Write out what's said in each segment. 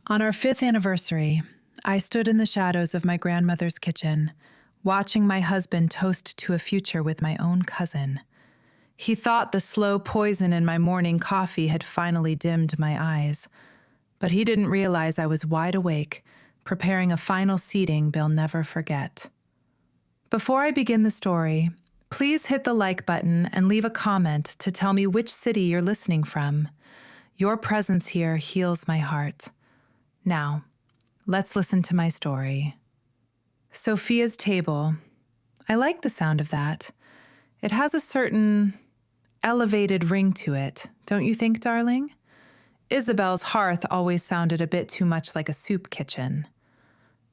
On our 5th anniversary, I stood in the shadows of my grandmother's kitchen, watching my husband toast to a future with my own cousin. He thought the slow poison in my morning coffee had finally dimmed my eyes, but he didn't realize I was wide awake, preparing a final seating they'll never forget. Before I begin the story, please hit the like button and leave a comment to tell me which city you're listening from. Your presence here heals my heart. Now, let's listen to my story. Sophia's table. I like the sound of that. It has a certain elevated ring to it, don't you think, darling? Isabel's hearth always sounded a bit too much like a soup kitchen.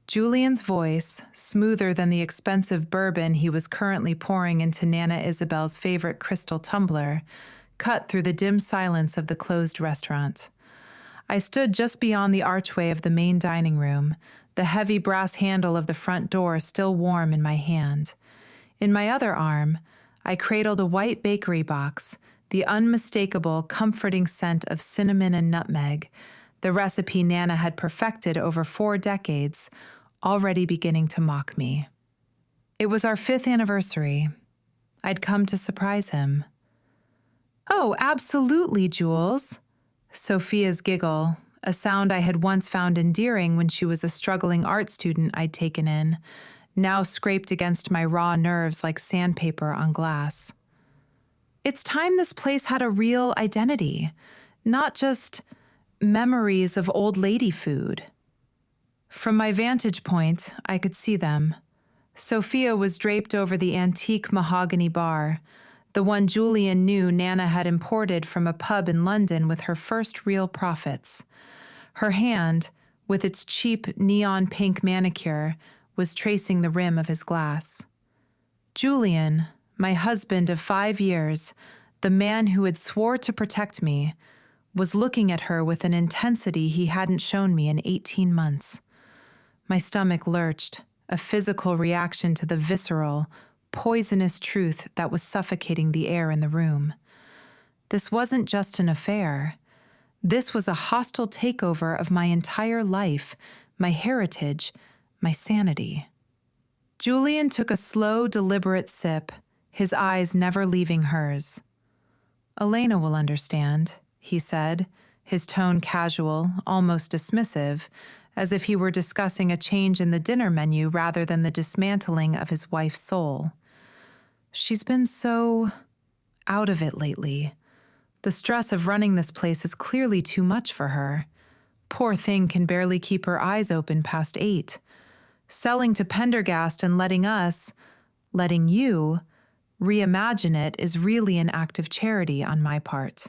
Julian's voice, smoother than the expensive bourbon he was currently pouring into Nana Isabel's favorite crystal tumbler, cut through the dim silence of the closed restaurant. I stood just beyond the archway of the main dining room, the heavy brass handle of the front door still warm in my hand. In my other arm, I cradled a white bakery box, the unmistakable, comforting scent of cinnamon and nutmeg, the recipe Nana had perfected over 4 decades, already beginning to mock me. It was our 5th anniversary. I'd come to surprise him. "Oh, absolutely, Jules." Sophia's giggle, a sound I had once found endearing when she was a struggling art student I'd taken in, now scraped against my raw nerves like sandpaper on glass. It's time this place had a real identity, not just memories of old lady food. From my vantage point, I could see them. Sophia was draped over the antique mahogany bar, the one Julian knew Nana had imported from a pub in London with her first real profits. Her hand, with its cheap neon pink manicure, was tracing the rim of his glass. Julian, my husband of 5 years, the man who had swore to protect me, was looking at her with an intensity he hadn't shown me in 18 months. My stomach lurched, a physical reaction to the visceral, poisonous truth that was suffocating the air in the room. This wasn't just an affair. This was a hostile takeover of my entire life, my heritage, my sanity. Julian took a slow, deliberate sip, his eyes never leaving hers. "Elena will understand," he said, his tone casual, almost dismissive, as if he were discussing a change in the dinner menu rather than the dismantling of his wife's soul. "She's been so out of it lately. The stress of running this place is clearly too much for her. Poor thing can barely keep her eyes open past 8. Selling to Pendergast and letting you, reimagine it is really an act of charity on my part."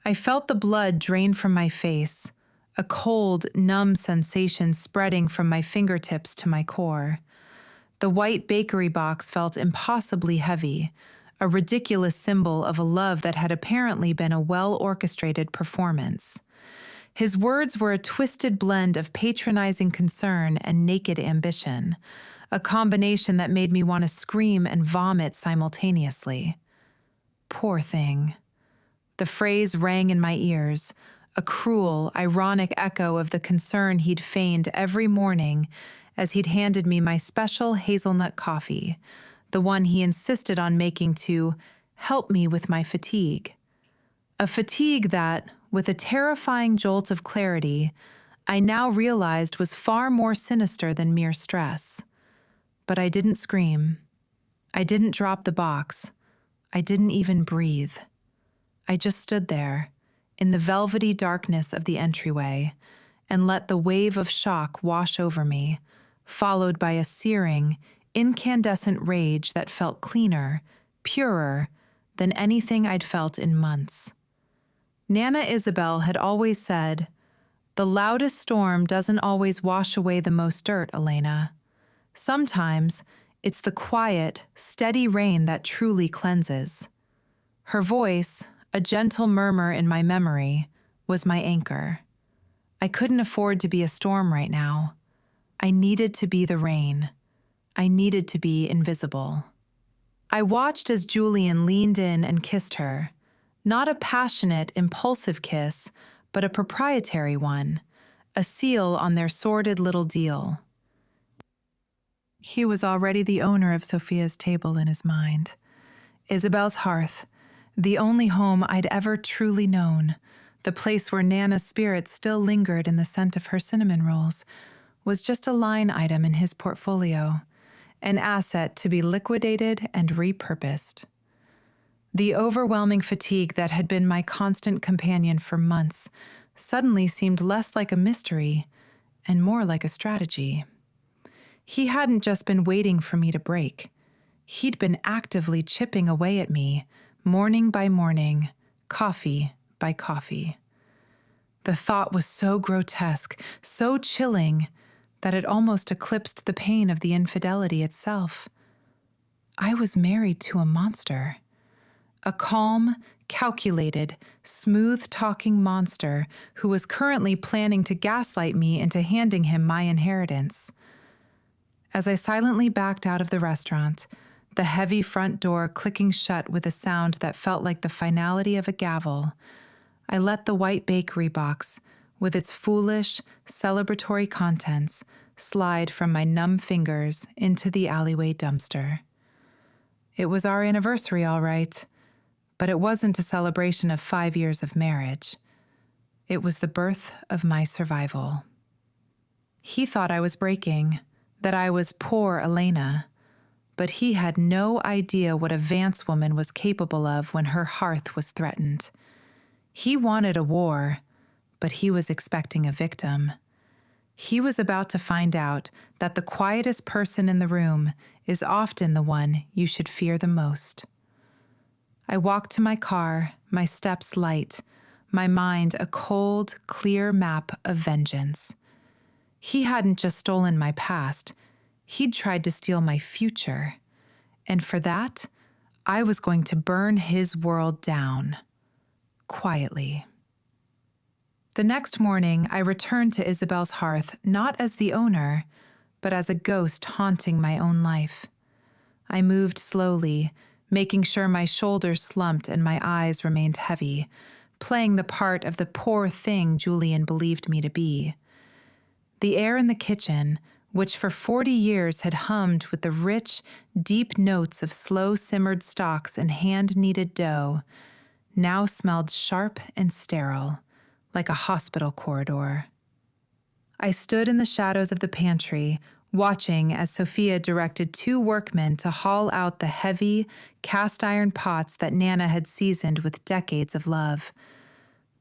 I felt the blood drain from my face, a cold, numb sensation spreading from my fingertips to my core. The white bakery box felt impossibly heavy, a ridiculous symbol of a love that had apparently been a well-orchestrated performance. His words were a twisted blend of patronizing concern and naked ambition, a combination that made me want to scream and vomit simultaneously. Poor thing. The phrase rang in my ears, a cruel, ironic echo of the concern he'd feigned every morning as he'd handed me my special hazelnut coffee, the one he insisted on making to help me with my fatigue. A fatigue that, with a terrifying jolt of clarity, I now realized was far more sinister than mere stress. But I didn't scream. I didn't drop the box. I didn't even breathe. I just stood there, in the velvety darkness of the entryway, and let the wave of shock wash over me, followed by a searing, incandescent rage that felt cleaner, purer than anything I'd felt in months. Nana Isabel had always said, "The loudest storm doesn't always wash away the most dirt, Elena. Sometimes it's the quiet, steady rain that truly cleanses." Her voice, a gentle murmur in my memory, was my anchor. I couldn't afford to be a storm right now. I needed to be the rain. I needed to be invisible. I watched as Julian leaned in and kissed her, not a passionate, impulsive kiss, but a proprietary one, a seal on their sordid little deal. He was already the owner of Sophia's table in his mind. Isabel's hearth, the only home I'd ever truly known, the place where Nana's spirit still lingered in the scent of her cinnamon rolls, was just a line item in his portfolio, an asset to be liquidated and repurposed. The overwhelming fatigue that had been my constant companion for months suddenly seemed less like a mystery and more like a strategy. He hadn't just been waiting for me to break. He'd been actively chipping away at me, morning by morning, coffee by coffee. The thought was so grotesque, so chilling, that it almost eclipsed the pain of the infidelity itself. I was married to a monster. A calm, calculated, smooth-talking monster who was currently planning to gaslight me into handing him my inheritance. As I silently backed out of the restaurant, the heavy front door clicking shut with a sound that felt like the finality of a gavel, I let the white bakery box, with its foolish, celebratory contents, slide from my numb fingers into the alleyway dumpster. It was our anniversary, all right, but it wasn't a celebration of 5 years of marriage. It was the birth of my survival. He thought I was breaking, that I was poor Elena, but he had no idea what a Vance woman was capable of when her hearth was threatened. He wanted a war, but he was expecting a victim. He was about to find out that the quietest person in the room is often the one you should fear the most. I walked to my car, my steps light, my mind a cold, clear map of vengeance. He hadn't just stolen my past, he'd tried to steal my future. And for that, I was going to burn his world down. Quietly. The next morning, I returned to Isabel's hearth not as the owner, but as a ghost haunting my own life. I moved slowly, making sure my shoulders slumped and my eyes remained heavy, playing the part of the poor thing Julian believed me to be. The air in the kitchen, which for 40 years had hummed with the rich, deep notes of slow-simmered stalks and hand-kneaded dough, now smelled sharp and sterile, like a hospital corridor. I stood in the shadows of the pantry, watching as Sophia directed 2 workmen to haul out the heavy, cast-iron pots that Nana had seasoned with decades of love.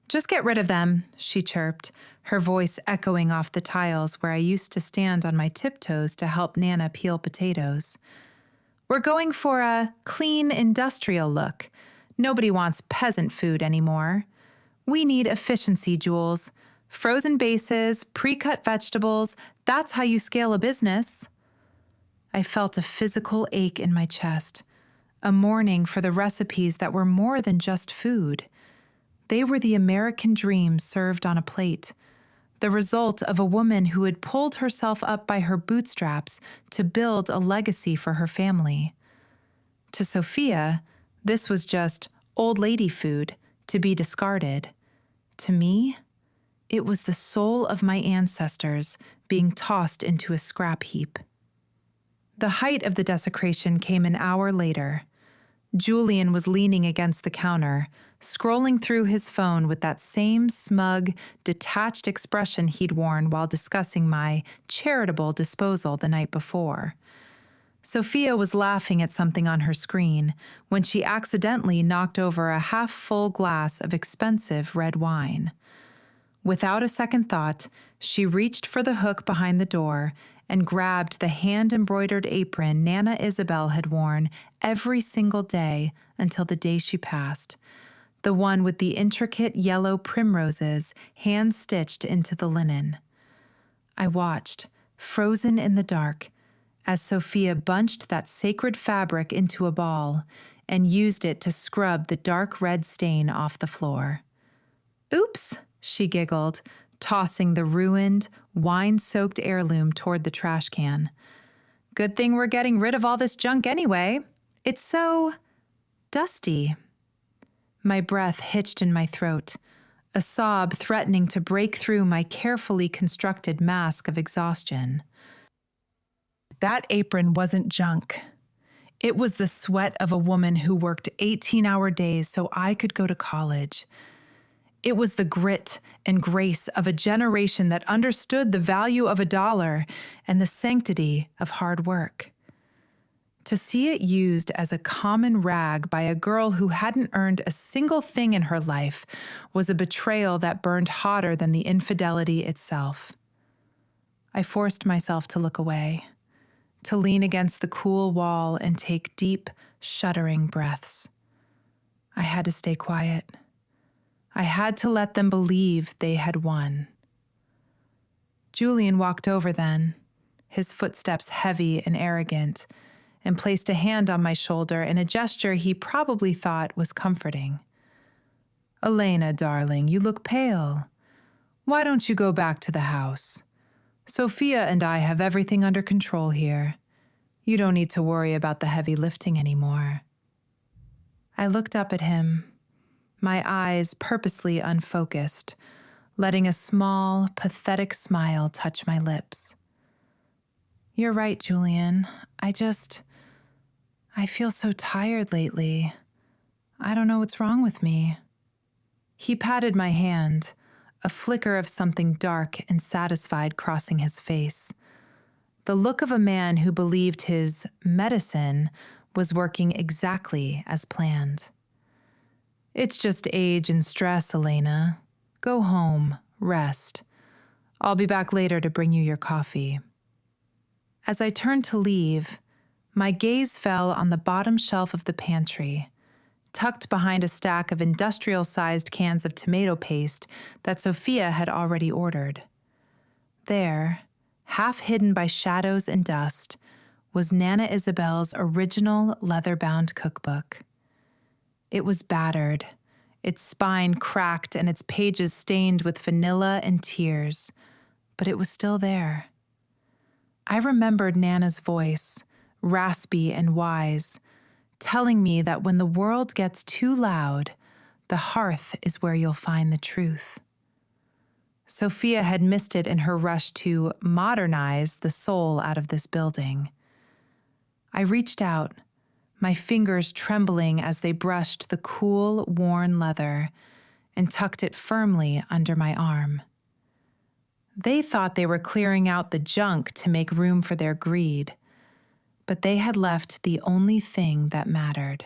"Just get rid of them," she chirped, her voice echoing off the tiles where I used to stand on my tiptoes to help Nana peel potatoes. "We're going for a clean, industrial look. Nobody wants peasant food anymore. We need efficiency, Jules. Frozen bases, pre-cut vegetables, that's how you scale a business." I felt a physical ache in my chest, a mourning for the recipes that were more than just food. They were the American dream served on a plate, the result of a woman who had pulled herself up by her bootstraps to build a legacy for her family. To Sophia, this was just old lady food to be discarded. To me, it was the soul of my ancestors being tossed into a scrap heap. The height of the desecration came an hour later. Julian was leaning against the counter, scrolling through his phone with that same smug, detached expression he'd worn while discussing my charitable disposal the night before. Sophia was laughing at something on her screen when she accidentally knocked over a half-full glass of expensive red wine. Without a second thought, she reached for the hook behind the door and grabbed the hand-embroidered apron Nana Isabel had worn every single day until the day she passed, the one with the intricate yellow primroses hand-stitched into the linen. I watched, frozen in the dark, as Sophia bunched that sacred fabric into a ball and used it to scrub the dark red stain off the floor. "Oops," she giggled, tossing the ruined, wine-soaked heirloom toward the trash can. "Good thing we're getting rid of all this junk anyway. It's so dusty." My breath hitched in my throat, a sob threatening to break through my carefully constructed mask of exhaustion. That apron wasn't junk. It was the sweat of a woman who worked 18-hour days so I could go to college. It was the grit and grace of a generation that understood the value of $1 and the sanctity of hard work. To see it used as a common rag by a girl who hadn't earned a single thing in her life was a betrayal that burned hotter than the infidelity itself. I forced myself to look away, to lean against the cool wall and take deep, shuddering breaths. I had to stay quiet. I had to let them believe they had won. Julian walked over then, his footsteps heavy and arrogant, and placed a hand on my shoulder in a gesture he probably thought was comforting. "Elena, darling, you look pale. Why don't you go back to the house? Sophia and I have everything under control here. You don't need to worry about the heavy lifting anymore." I looked up at him, my eyes purposely unfocused, letting a small, pathetic smile touch my lips. "You're right, Julian. I feel so tired lately. I don't know what's wrong with me." He patted my hand, a flicker of something dark and satisfied crossing his face. The look of a man who believed his medicine was working exactly as planned. "It's just age and stress, Elena. Go home, rest. I'll be back later to bring you your coffee." As I turned to leave, my gaze fell on the bottom shelf of the pantry, tucked behind a stack of industrial-sized cans of tomato paste that Sophia had already ordered. There, half hidden by shadows and dust, was Nana Isabel's original leather-bound cookbook. It was battered, its spine cracked and its pages stained with vanilla and tears, but it was still there. I remembered Nana's voice, raspy and wise, telling me that when the world gets too loud, the hearth is where you'll find the truth. Sophia had missed it in her rush to modernize the soul out of this building. I reached out, my fingers trembling as they brushed the cool, worn leather, and tucked it firmly under my arm. They thought they were clearing out the junk to make room for their greed, but they had left the only thing that mattered.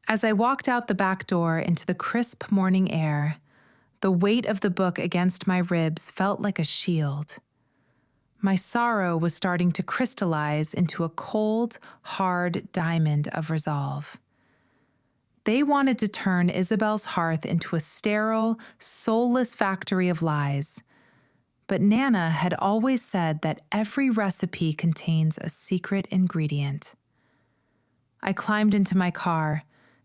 As I walked out the back door into the crisp morning air, the weight of the book against my ribs felt like a shield. My sorrow was starting to crystallize into a cold, hard diamond of resolve. They wanted to turn Isabel's hearth into a sterile, soulless factory of lies. But Nana had always said that every recipe contains a secret ingredient. I climbed into my car,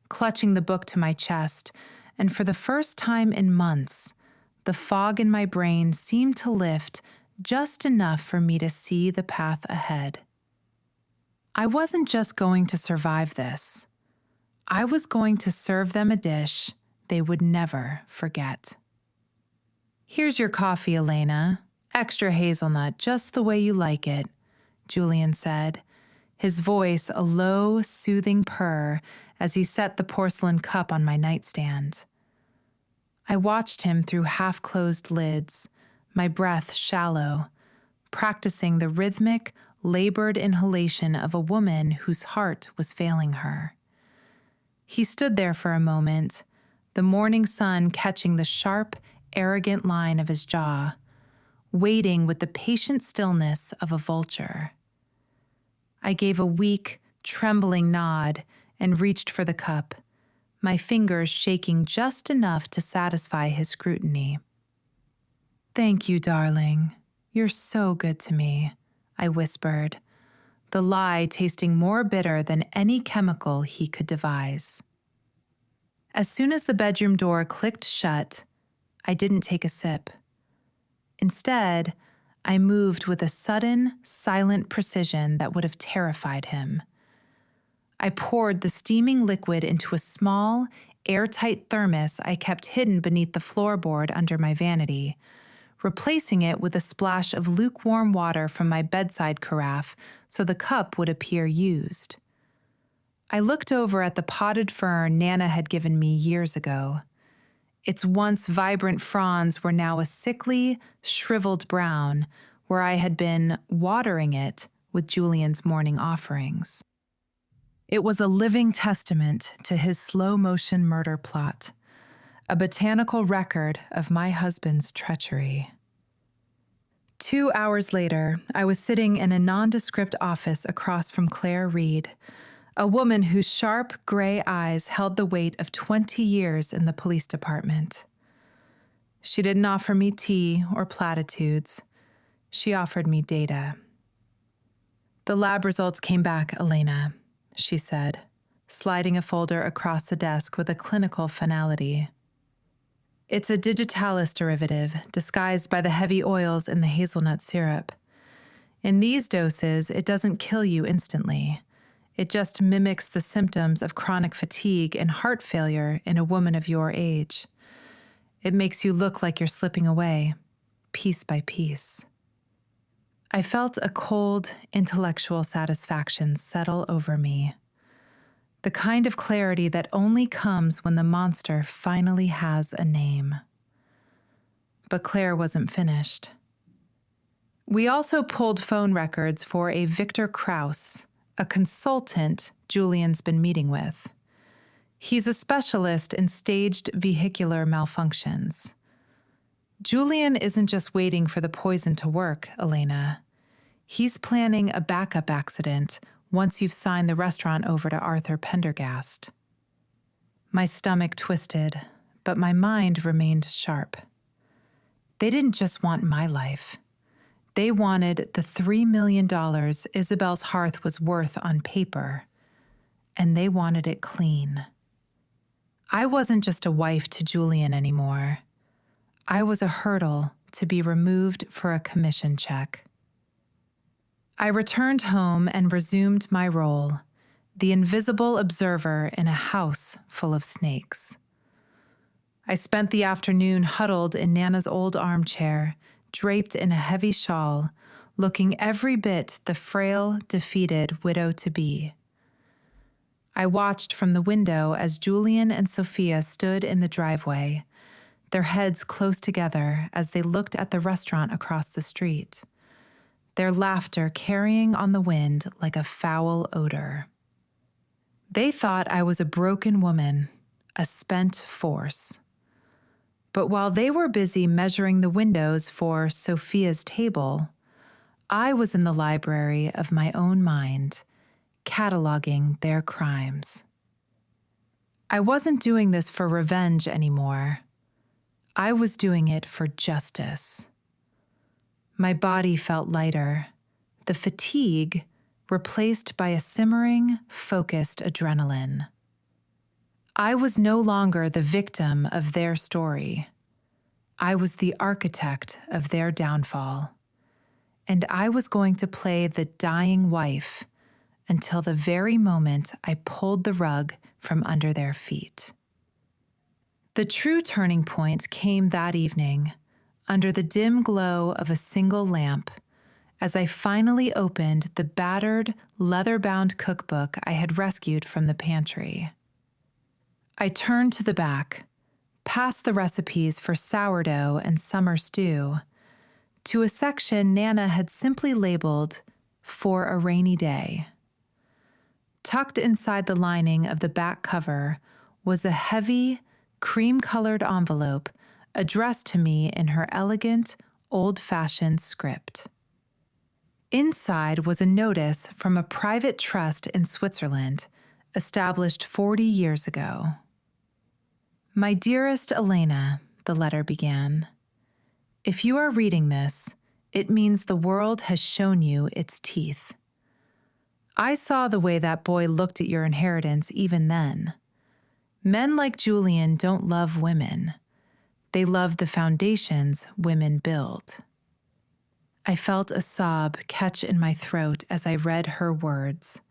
clutching the book to my chest, and for the first time in months, the fog in my brain seemed to lift just enough for me to see the path ahead. I wasn't just going to survive this. I was going to serve them a dish they would never forget. "Here's your coffee, Elena. Extra hazelnut, just the way you like it," Julian said, his voice a low, soothing purr as he set the porcelain cup on my nightstand. I watched him through half-closed lids, my breath shallow, practicing the rhythmic, labored inhalation of a woman whose heart was failing her. He stood there for a moment, the morning sun catching the sharp, arrogant line of his jaw, waiting with the patient stillness of a vulture. I gave a weak, trembling nod and reached for the cup, my fingers shaking just enough to satisfy his scrutiny. "Thank you, darling. You're so good to me," I whispered, the lie tasting more bitter than any chemical he could devise. As soon as the bedroom door clicked shut, I didn't take a sip. Instead, I moved with a sudden, silent precision that would have terrified him. I poured the steaming liquid into a small, airtight thermos I kept hidden beneath the floorboard under my vanity, replacing it with a splash of lukewarm water from my bedside carafe so the cup would appear used. I looked over at the potted fern Nana had given me years ago. Its once vibrant fronds were now a sickly, shriveled brown, where I had been watering it with Julian's morning offerings. It was a living testament to his slow-motion murder plot, a botanical record of my husband's treachery. 2 hours later, I was sitting in a nondescript office across from Claire Reed, a woman whose sharp, gray eyes held the weight of 20 years in the police department. She didn't offer me tea or platitudes. She offered me data. "The lab results came back, Elena," she said, sliding a folder across the desk with a clinical finality. "It's a digitalis derivative disguised by the heavy oils in the hazelnut syrup. In these doses, it doesn't kill you instantly. It just mimics the symptoms of chronic fatigue and heart failure in a woman of your age. It makes you look like you're slipping away, piece by piece." I felt a cold, intellectual satisfaction settle over me. The kind of clarity that only comes when the monster finally has a name. But Claire wasn't finished. We also pulled phone records for a Victor Krauss, a consultant Julian's been meeting with. He's a specialist in staged vehicular malfunctions. Julian isn't just waiting for the poison to work, Elena. He's planning a backup accident once you've signed the restaurant over to Arthur Pendergast. My stomach twisted, but my mind remained sharp. They didn't just want my life. They wanted the $3 million Isabel's hearth was worth on paper, and they wanted it clean. I wasn't just a wife to Julian anymore. I was a hurdle to be removed for a commission check. I returned home and resumed my role, the invisible observer in a house full of snakes. I spent the afternoon huddled in Nana's old armchair, draped in a heavy shawl, looking every bit the frail, defeated widow-to-be. I watched from the window as Julian and Sophia stood in the driveway, their heads close together as they looked at the restaurant across the street, their laughter carrying on the wind like a foul odor. They thought I was a broken woman, a spent force. But while they were busy measuring the windows for Sophia's table, I was in the library of my own mind, cataloging their crimes. I wasn't doing this for revenge anymore. I was doing it for justice. My body felt lighter, the fatigue replaced by a simmering, focused adrenaline. I was no longer the victim of their story. I was the architect of their downfall, and I was going to play the dying wife until the very moment I pulled the rug from under their feet. The true turning point came that evening, under the dim glow of a single lamp, as I finally opened the battered, leather-bound cookbook I had rescued from the pantry. I turned to the back, past the recipes for sourdough and summer stew, to a section Nana had simply labeled, "For a Rainy Day." Tucked inside the lining of the back cover was a heavy, cream-colored envelope addressed to me in her elegant, old-fashioned script. Inside was a notice from a private trust in Switzerland, established 40 years ago. "My dearest Elena," the letter began, "if you are reading this, it means the world has shown you its teeth. I saw the way that boy looked at your inheritance even then. Men like Julian don't love women. They love the foundations women build." I felt a sob catch in my throat as I read her words,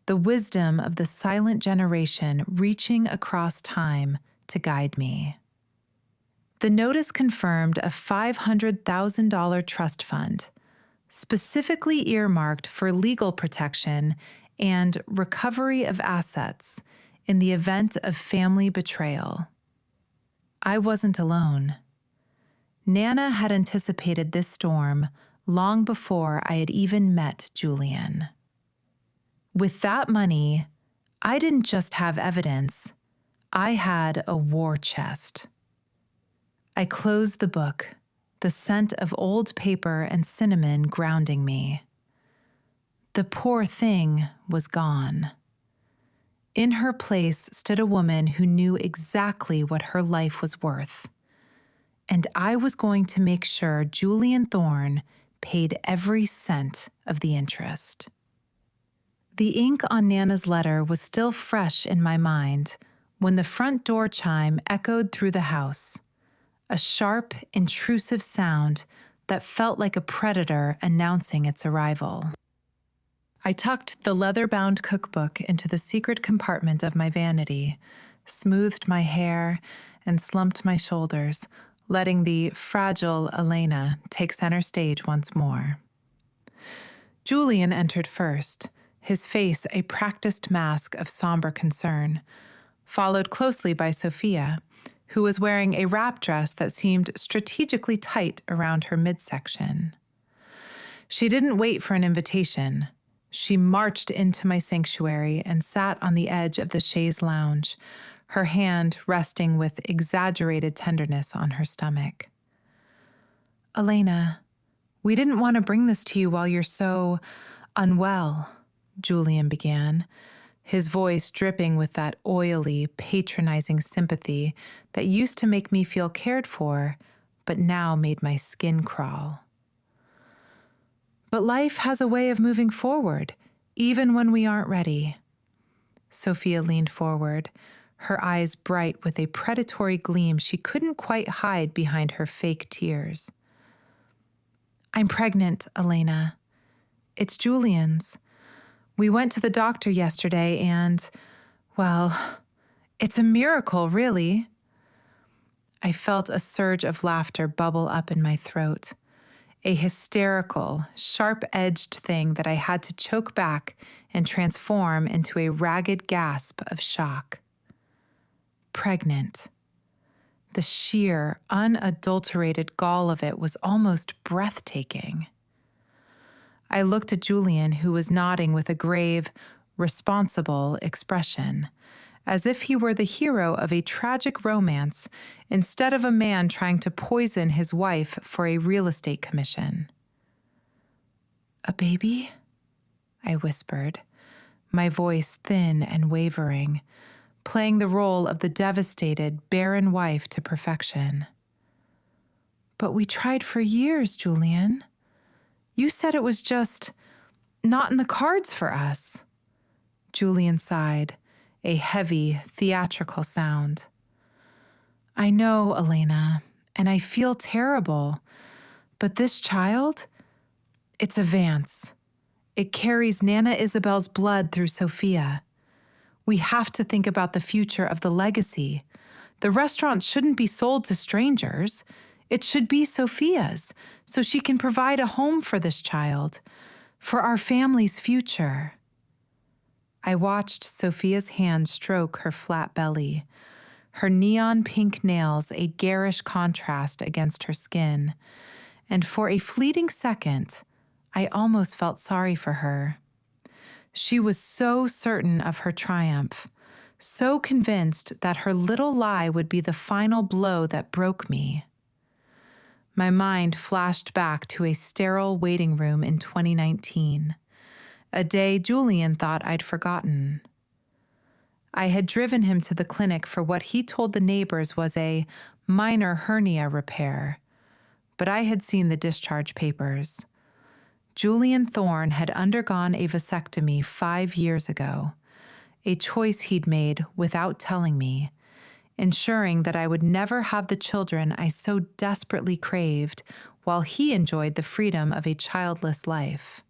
the wisdom of the silent generation reaching across time to guide me. The notice confirmed a $500,000 trust fund, specifically earmarked for legal protection and recovery of assets in the event of family betrayal. I wasn't alone. Nana had anticipated this storm long before I had even met Julian. With that money, I didn't just have evidence, I had a war chest. I closed the book, the scent of old paper and cinnamon grounding me. The poor thing was gone. In her place stood a woman who knew exactly what her life was worth. And I was going to make sure Julian Thorne paid every cent of the interest. The ink on Nana's letter was still fresh in my mind when the front door chime echoed through the house, a sharp, intrusive sound that felt like a predator announcing its arrival. I tucked the leather-bound cookbook into the secret compartment of my vanity, smoothed my hair, and slumped my shoulders, letting the fragile Elena take center stage once more. Julian entered first, his face a practiced mask of somber concern, followed closely by Sophia, who was wearing a wrap dress that seemed strategically tight around her midsection. She didn't wait for an invitation. She marched into my sanctuary and sat on the edge of the chaise lounge, her hand resting with exaggerated tenderness on her stomach. "Elena, we didn't want to bring this to you while you're so unwell," Julian began, his voice dripping with that oily, patronizing sympathy that used to make me feel cared for, but now made my skin crawl. "But life has a way of moving forward, even when we aren't ready." Sophia leaned forward, her eyes bright with a predatory gleam she couldn't quite hide behind her fake tears. "I'm pregnant, Elena. It's Julian's. We went to the doctor yesterday and, well, it's a miracle, really." I felt a surge of laughter bubble up in my throat, a hysterical, sharp-edged thing that I had to choke back and transform into a ragged gasp of shock. Pregnant. The sheer, unadulterated gall of it was almost breathtaking. I looked at Julian, who was nodding with a grave, responsible expression, as if he were the hero of a tragic romance instead of a man trying to poison his wife for a real estate commission. "A baby?" I whispered, my voice thin and wavering, playing the role of the devastated, barren wife to perfection. "But we tried for years, Julian. You said it was just not in the cards for us." Julian sighed, a heavy, theatrical sound. "I know, Elena, and I feel terrible. But this child, it's a Vance. It carries Nana Isabel's blood through Sophia. We have to think about the future of the legacy. The restaurant shouldn't be sold to strangers. It should be Sophia's, so she can provide a home for this child, for our family's future." I watched Sophia's hand stroke her flat belly, her neon pink nails a garish contrast against her skin, and for a fleeting second, I almost felt sorry for her. She was so certain of her triumph, so convinced that her little lie would be the final blow that broke me. My mind flashed back to a sterile waiting room in 2019, a day Julian thought I'd forgotten. I had driven him to the clinic for what he told the neighbors was a minor hernia repair, but I had seen the discharge papers. Julian Thorne had undergone a vasectomy 5 years ago, a choice he'd made without telling me, ensuring that I would never have the children I so desperately craved while he enjoyed the freedom of a childless life.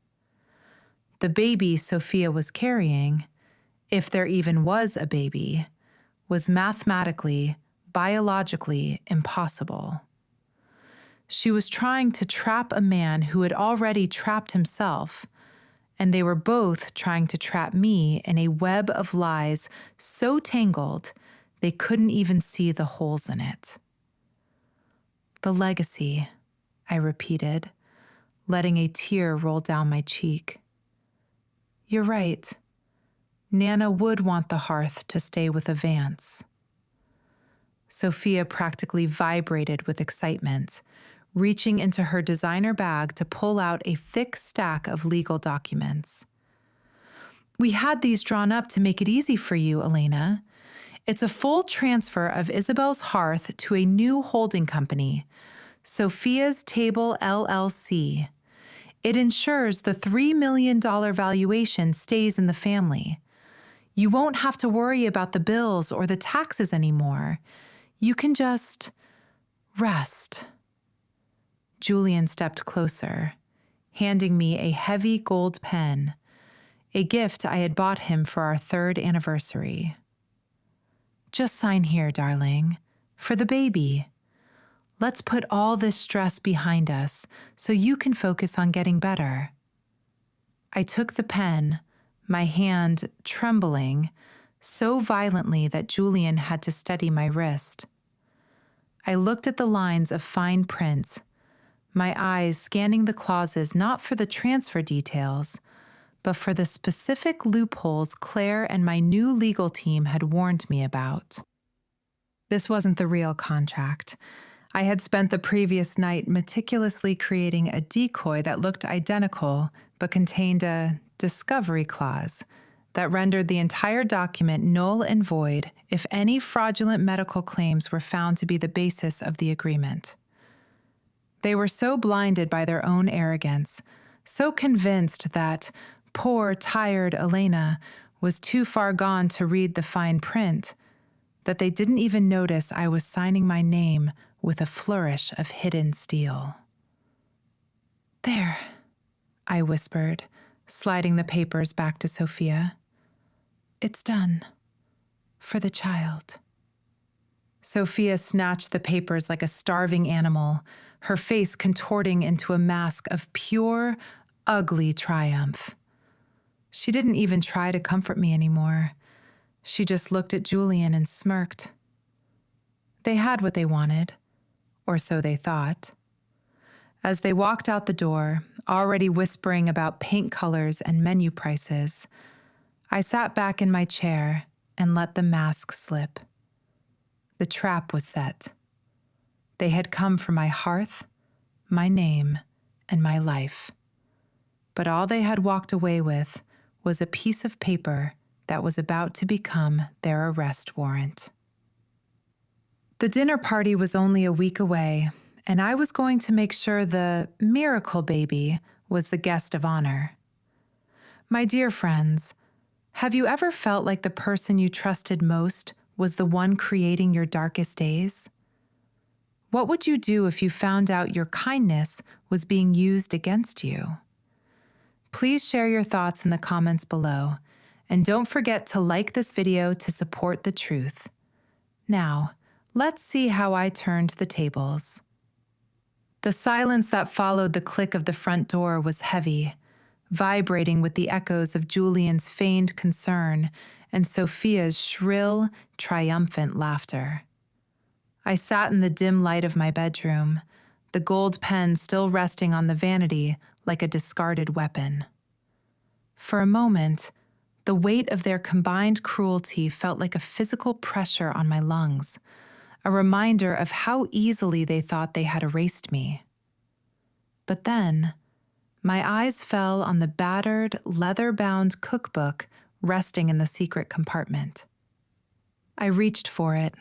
The baby Sophia was carrying, if there even was a baby, was mathematically, biologically impossible. She was trying to trap a man who had already trapped himself, and they were both trying to trap me in a web of lies so tangled they couldn't even see the holes in it. The legacy, I repeated, letting a tear roll down my cheek. You're right. Nana would want the hearth to stay with a Vance. Sophia practically vibrated with excitement, reaching into her designer bag to pull out a thick stack of legal documents. We had these drawn up to make it easy for you, Elena. It's a full transfer of Isabel's hearth to a new holding company, Sophia's Table LLC. It ensures the $3 million valuation stays in the family. You won't have to worry about the bills or the taxes anymore. You can just rest. Julian stepped closer, handing me a heavy gold pen, a gift I had bought him for our 3rd anniversary. Just sign here, darling, for the baby. Let's put all this stress behind us so you can focus on getting better. I took the pen, my hand trembling so violently that Julian had to steady my wrist. I looked at the lines of fine print, my eyes scanning the clauses not for the transfer details, but for the specific loopholes Claire and my new legal team had warned me about. This wasn't the real contract. I had spent the previous night meticulously creating a decoy that looked identical but contained a discovery clause that rendered the entire document null and void if any fraudulent medical claims were found to be the basis of the agreement. They were so blinded by their own arrogance, so convinced that poor, tired Elena was too far gone to read the fine print, that they didn't even notice I was signing my name with a flourish of hidden steel. There, I whispered, sliding the papers back to Sophia. It's done. For the child. Sophia snatched the papers like a starving animal, her face contorting into a mask of pure, ugly triumph. She didn't even try to comfort me anymore. She just looked at Julian and smirked. They had what they wanted, or so they thought. As they walked out the door, already whispering about paint colors and menu prices, I sat back in my chair and let the mask slip. The trap was set. They had come for my hearth, my name, and my life. But all they had walked away with was a piece of paper that was about to become their arrest warrant. The dinner party was only a week away, and I was going to make sure the miracle baby was the guest of honor. My dear friends, have you ever felt like the person you trusted most was the one creating your darkest days? What would you do if you found out your kindness was being used against you? Please share your thoughts in the comments below, and don't forget to like this video to support the truth. Now, let's see how I turned the tables. The silence that followed the click of the front door was heavy, vibrating with the echoes of Julian's feigned concern and Sophia's shrill, triumphant laughter. I sat in the dim light of my bedroom, the gold pen still resting on the vanity like a discarded weapon. For a moment, the weight of their combined cruelty felt like a physical pressure on my lungs, a reminder of how easily they thought they had erased me. But then, my eyes fell on the battered, leather-bound cookbook resting in the secret compartment. I reached for it,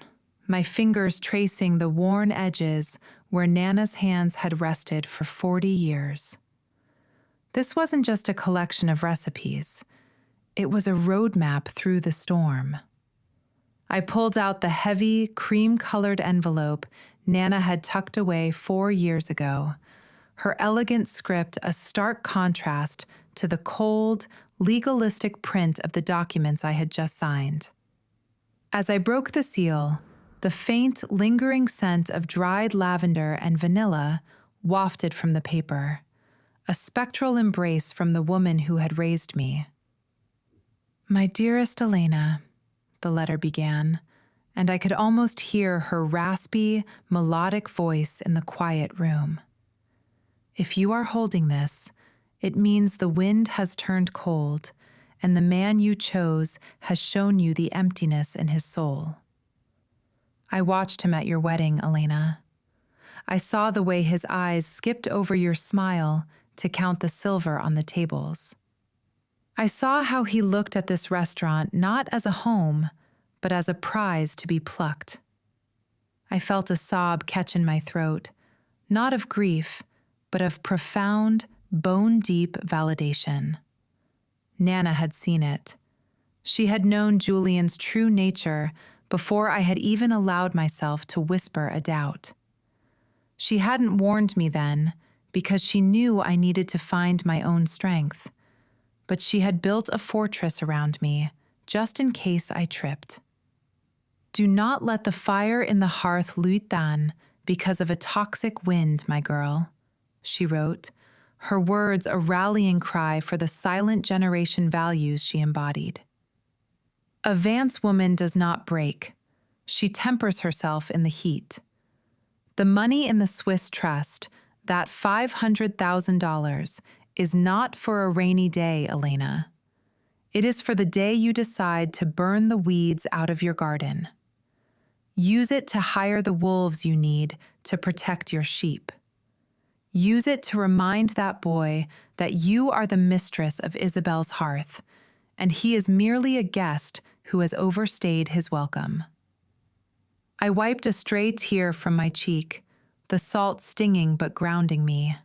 my fingers tracing the worn edges where Nana's hands had rested for 40 years. This wasn't just a collection of recipes. It was a roadmap through the storm. I pulled out the heavy, cream-colored envelope Nana had tucked away 4 years ago, her elegant script a stark contrast to the cold, legalistic print of the documents I had just signed. As I broke the seal, the faint, lingering scent of dried lavender and vanilla wafted from the paper, a spectral embrace from the woman who had raised me. "My dearest Elena," the letter began, and I could almost hear her raspy, melodic voice in the quiet room. "If you are holding this, it means the wind has turned cold, and the man you chose has shown you the emptiness in his soul. I watched him at your wedding, Elena. I saw the way his eyes skipped over your smile to count the silver on the tables. I saw how he looked at this restaurant not as a home, but as a prize to be plucked. I felt a sob catch in my throat, not of grief, but of profound, bone-deep validation. Nana had seen it. She had known Julian's true nature before I had even allowed myself to whisper a doubt. She hadn't warned me then because she knew I needed to find my own strength, but she had built a fortress around me just in case I tripped. "Do not let the fire in the hearth luit down because of a toxic wind, my girl," she wrote, her words a rallying cry for the silent generation values she embodied. "A Vance woman does not break. She tempers herself in the heat. The money in the Swiss trust, that $500,000, is not for a rainy day, Elena. It is for the day you decide to burn the weeds out of your garden. Use it to hire the wolves you need to protect your sheep. Use it to remind that boy that you are the mistress of Isabel's hearth, and he is merely a guest who has overstayed his welcome." I wiped a stray tear from my cheek, the salt stinging but grounding me.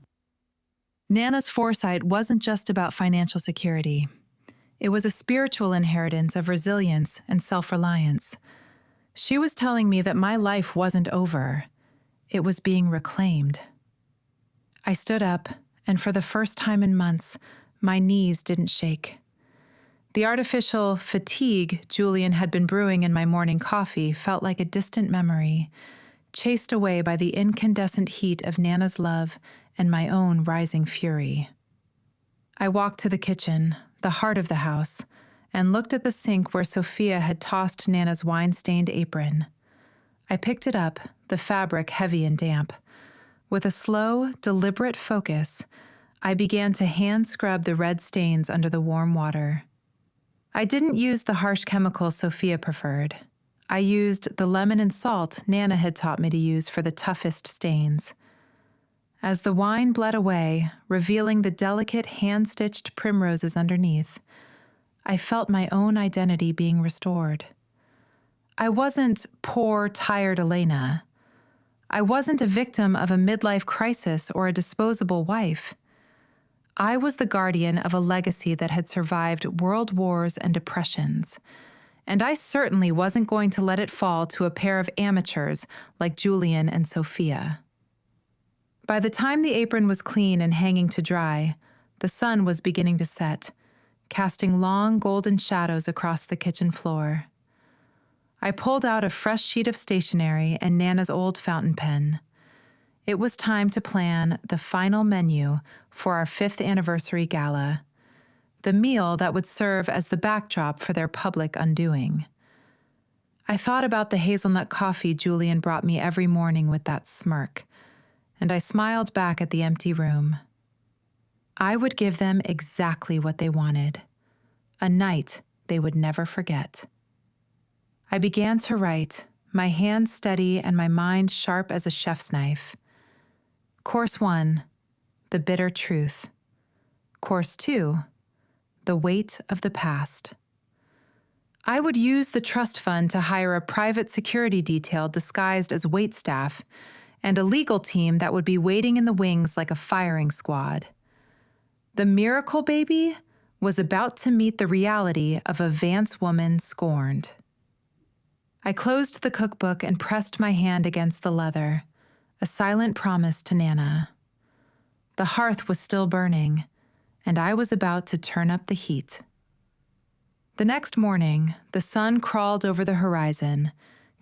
Nana's foresight wasn't just about financial security. It was a spiritual inheritance of resilience and self-reliance. She was telling me that my life wasn't over. It was being reclaimed. I stood up, and for the first time in months, my knees didn't shake. The artificial fatigue Julian had been brewing in my morning coffee felt like a distant memory, chased away by the incandescent heat of Nana's love and my own rising fury. I walked to the kitchen, the heart of the house, and looked at the sink where Sophia had tossed Nana's wine-stained apron. I picked it up, the fabric heavy and damp. With a slow, deliberate focus, I began to hand-scrub the red stains under the warm water. I didn't use the harsh chemicals Sophia preferred. I used the lemon and salt Nana had taught me to use for the toughest stains. As the wine bled away, revealing the delicate hand-stitched primroses underneath, I felt my own identity being restored. I wasn't poor, tired Elena. I wasn't a victim of a midlife crisis or a disposable wife. I was the guardian of a legacy that had survived world wars and depressions, and I certainly wasn't going to let it fall to a pair of amateurs like Julian and Sophia. By the time the apron was clean and hanging to dry, the sun was beginning to set, casting long golden shadows across the kitchen floor. I pulled out a fresh sheet of stationery and Nana's old fountain pen. It was time to plan the final menu for our 5th anniversary gala, the meal that would serve as the backdrop for their public undoing. I thought about the hazelnut coffee Julian brought me every morning with that smirk, and I smiled back at the empty room. I would give them exactly what they wanted, a night they would never forget. I began to write, my hand steady and my mind sharp as a chef's knife. Course 1, the bitter truth. Course 2, the weight of the past. I would use the trust fund to hire a private security detail disguised as waitstaff and a legal team that would be waiting in the wings like a firing squad. The miracle baby was about to meet the reality of a Vance woman scorned. I closed the cookbook and pressed my hand against the leather, a silent promise to Nana. The hearth was still burning, and I was about to turn up the heat. The next morning, the sun crawled over the horizon,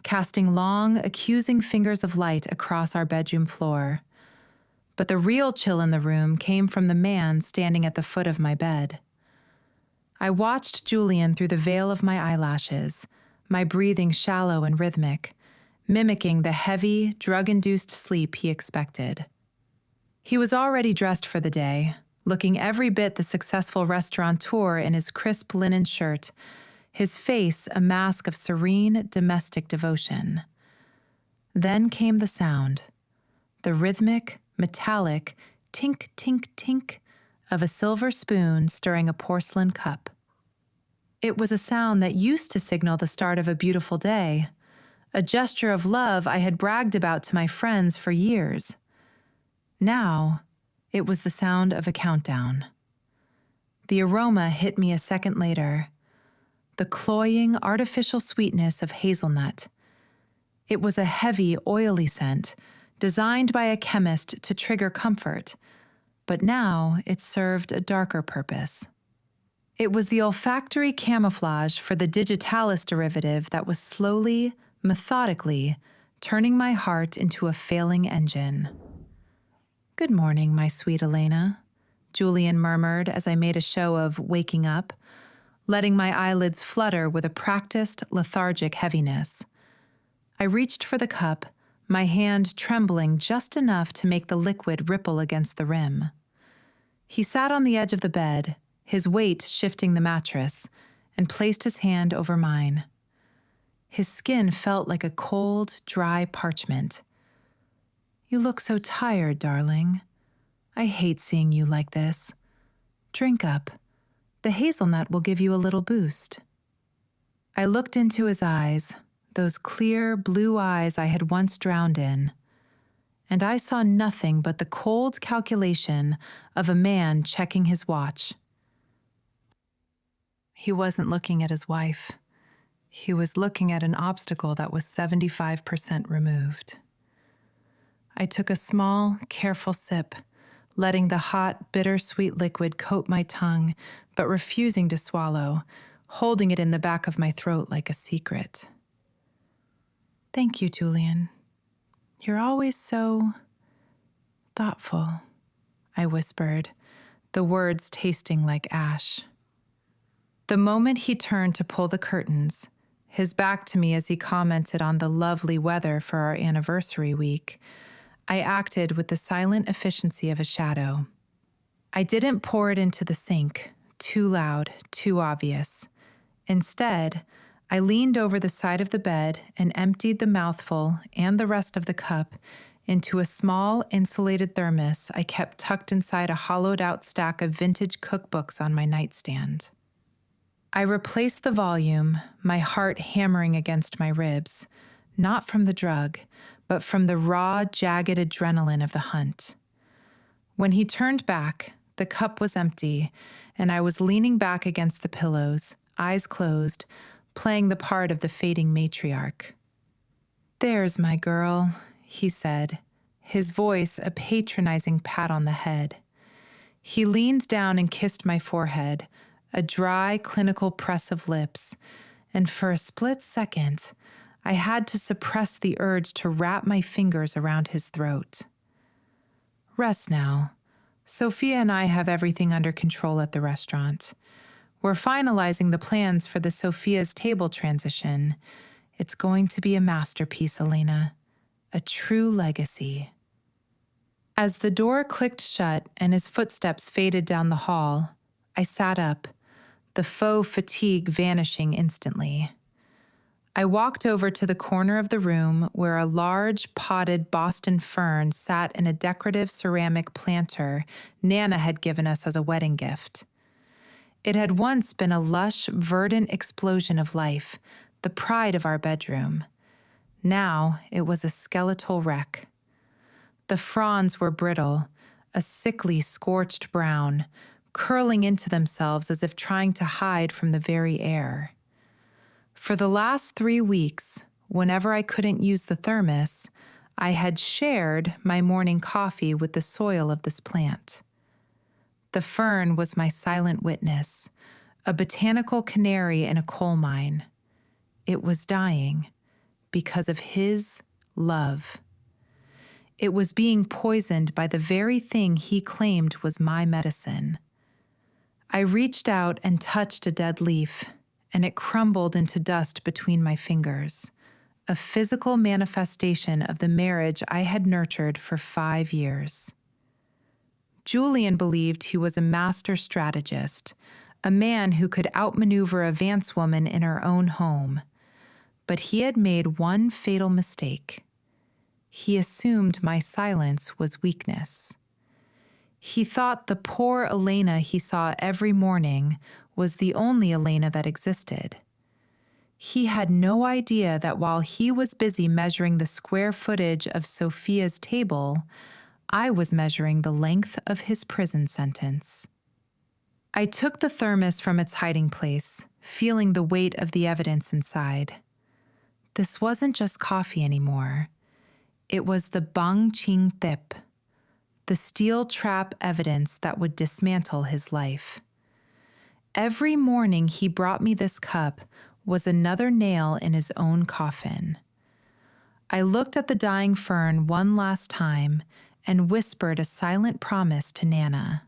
casting long, accusing fingers of light across our bedroom floor. But the real chill in the room came from the man standing at the foot of my bed. I watched Julian through the veil of my eyelashes, my breathing shallow and rhythmic, mimicking the heavy, drug-induced sleep he expected. He was already dressed for the day, looking every bit the successful restaurateur in his crisp linen shirt, his face a mask of serene domestic devotion. Then came the sound, the rhythmic, metallic tink, tink, tink of a silver spoon stirring a porcelain cup. It was a sound that used to signal the start of a beautiful day, a gesture of love I had bragged about to my friends for years. Now, it was the sound of a countdown. The aroma hit me a second later, the cloying, artificial sweetness of hazelnut. It was a heavy, oily scent, designed by a chemist to trigger comfort, but now it served a darker purpose. It was the olfactory camouflage for the digitalis derivative that was slowly, methodically, turning my heart into a failing engine. "Good morning, my sweet Elena," Julian murmured as I made a show of waking up, letting my eyelids flutter with a practiced, lethargic heaviness. I reached for the cup, my hand trembling just enough to make the liquid ripple against the rim. He sat on the edge of the bed, his weight shifting the mattress, and placed his hand over mine. His skin felt like a cold, dry parchment. "You look so tired, darling. I hate seeing you like this. Drink up. The hazelnut will give you a little boost." I looked into his eyes, those clear, blue eyes I had once drowned in, and I saw nothing but the cold calculation of a man checking his watch. He wasn't looking at his wife. He was looking at an obstacle that was 75% removed. I took a small, careful sip, letting the hot, bittersweet liquid coat my tongue, but refusing to swallow, holding it in the back of my throat like a secret. "Thank you, Julian. You're always so thoughtful," I whispered, the words tasting like ash. The moment he turned to pull the curtains, his back to me as he commented on the lovely weather for our anniversary week, I acted with the silent efficiency of a shadow. I didn't pour it into the sink, too loud, too obvious. Instead, I leaned over the side of the bed and emptied the mouthful and the rest of the cup into a small insulated thermos I kept tucked inside a hollowed-out stack of vintage cookbooks on my nightstand. I replaced the volume, my heart hammering against my ribs, not from the drug, but from the raw, jagged adrenaline of the hunt. When he turned back, the cup was empty, and I was leaning back against the pillows, eyes closed, playing the part of the fading matriarch. "There's my girl," he said, his voice a patronizing pat on the head. He leaned down and kissed my forehead, a dry, clinical press of lips, and for a split second, I had to suppress the urge to wrap my fingers around his throat. "Rest now. Sophia and I have everything under control at the restaurant. We're finalizing the plans for the Sophia's table transition. It's going to be a masterpiece, Elena. A true legacy." As the door clicked shut and his footsteps faded down the hall, I sat up, the faux fatigue vanishing instantly. I walked over to the corner of the room where a large, potted Boston fern sat in a decorative ceramic planter Nana had given us as a wedding gift. It had once been a lush, verdant explosion of life, the pride of our bedroom. Now it was a skeletal wreck. The fronds were brittle, a sickly, scorched brown, curling into themselves as if trying to hide from the very air. For the last 3 weeks, whenever I couldn't use the thermos, I had shared my morning coffee with the soil of this plant. The fern was my silent witness, a botanical canary in a coal mine. It was dying because of his love. It was being poisoned by the very thing he claimed was my medicine. I reached out and touched a dead leaf, and it crumbled into dust between my fingers, a physical manifestation of the marriage I had nurtured for 5 years. Julian believed he was a master strategist, a man who could outmaneuver a Vance woman in her own home. But he had made one fatal mistake. He assumed my silence was weakness. He thought the poor Elena he saw every morning was the only Elena that existed. He had no idea that while he was busy measuring the square footage of Sophia's table, I was measuring the length of his prison sentence. I took the thermos from its hiding place, feeling the weight of the evidence inside. This wasn't just coffee anymore. It was the bang ching thip, the steel trap evidence that would dismantle his life. Every morning he brought me this cup was another nail in his own coffin. I looked at the dying fern one last time and whispered a silent promise to Nana.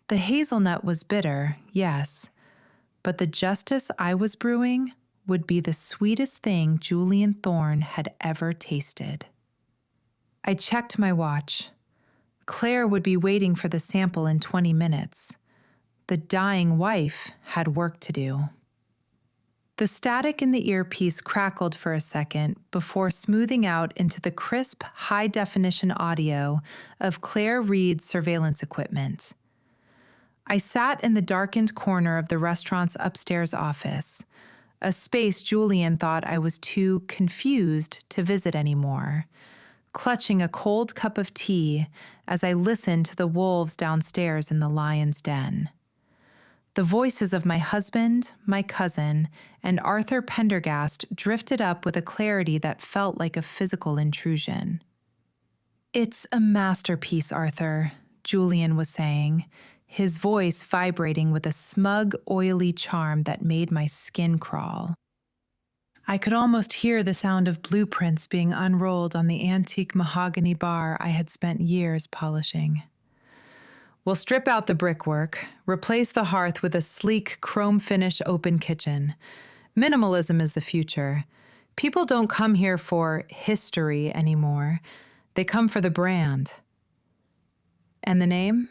The hazelnut was bitter, yes, but the justice I was brewing would be the sweetest thing Julian Thorne had ever tasted. I checked my watch. Claire would be waiting for the sample in 20 minutes. The dying wife had work to do. The static in the earpiece crackled for a second before smoothing out into the crisp, high-definition audio of Claire Reed's surveillance equipment. I sat in the darkened corner of the restaurant's upstairs office, a space Julian thought I was too confused to visit anymore, clutching a cold cup of tea as I listened to the wolves downstairs in the lion's den. The voices of my husband, my cousin, and Arthur Pendergast drifted up with a clarity that felt like a physical intrusion. "It's a masterpiece, Arthur," Julian was saying, his voice vibrating with a smug, oily charm that made my skin crawl. I could almost hear the sound of blueprints being unrolled on the antique mahogany bar I had spent years polishing. "We'll strip out the brickwork, replace the hearth with a sleek chrome finish open kitchen. Minimalism is the future. People don't come here for history anymore. They come for the brand." "And the name?"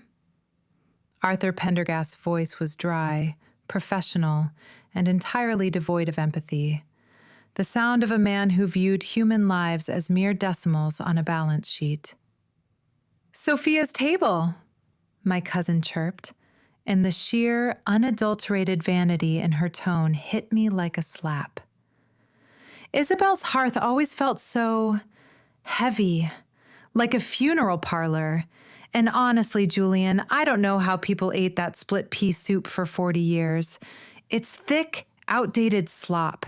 Arthur Pendergast's voice was dry, professional, and entirely devoid of empathy. The sound of a man who viewed human lives as mere decimals on a balance sheet. "Sophia's Table," my cousin chirped, and the sheer, unadulterated vanity in her tone hit me like a slap. Isabel's hearth always felt so heavy, like a funeral parlor. And honestly, Julian, I don't know how people ate that split pea soup for 40 years. It's thick, outdated slop.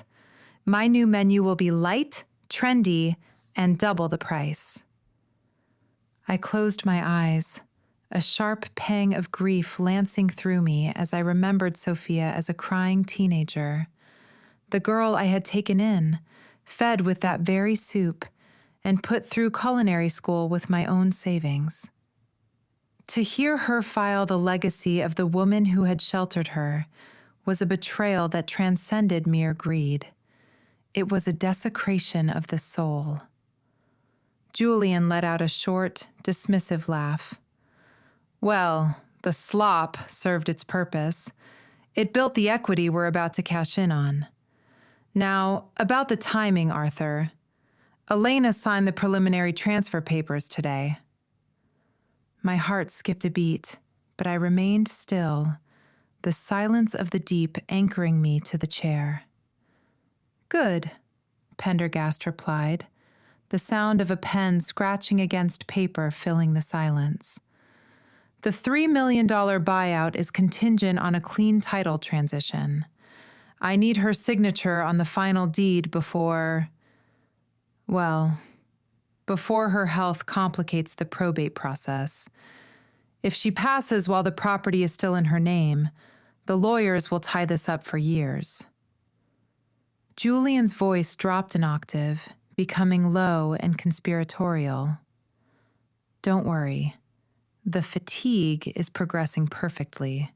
My new menu will be light, trendy, and double the price. I closed my eyes, a sharp pang of grief lancing through me as I remembered Sophia as a crying teenager, the girl I had taken in, fed with that very soup, and put through culinary school with my own savings. To hear her file the legacy of the woman who had sheltered her was a betrayal that transcended mere greed. It was a desecration of the soul. Julian let out a short, dismissive laugh. "Well, the slop served its purpose. It built the equity we're about to cash in on. Now, about the timing, Arthur. Elena signed the preliminary transfer papers today." My heart skipped a beat, but I remained still, the silence of the deep anchoring me to the chair. "Good," Pendergast replied, the sound of a pen scratching against paper filling the silence. "The $3 million buyout is contingent on a clean title transition. I need her signature on the final deed before, well, before her health complicates the probate process. If she passes while the property is still in her name, the lawyers will tie this up for years. Julian's voice dropped an octave, becoming low and conspiratorial. Don't worry. The fatigue is progressing perfectly,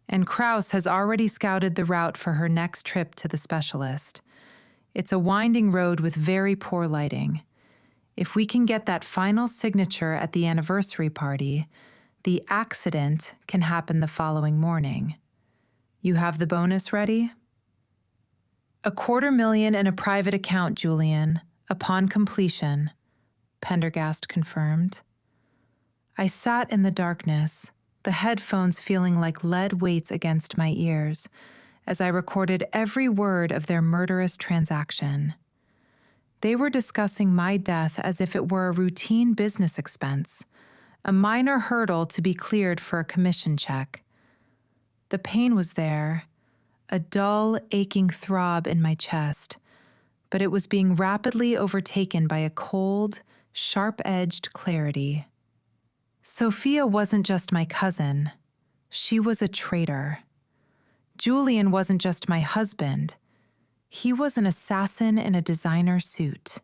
and Kraus has already scouted the route for her next trip to the specialist. It's a winding road with very poor lighting. If we can get that final signature at the anniversary party, the accident can happen the following morning. You have the bonus ready? $250,000 in a private account, Julian, upon completion, Pendergast confirmed. I sat in the darkness, the headphones feeling like lead weights against my ears, as I recorded every word of their murderous transaction. They were discussing my death as if it were a routine business expense, a minor hurdle to be cleared for a commission check. The pain was there, a dull, aching throb in my chest, but it was being rapidly overtaken by a cold, sharp-edged clarity. Sophia wasn't just my cousin. She was a traitor. Julian wasn't just my husband. He was an assassin in a designer suit.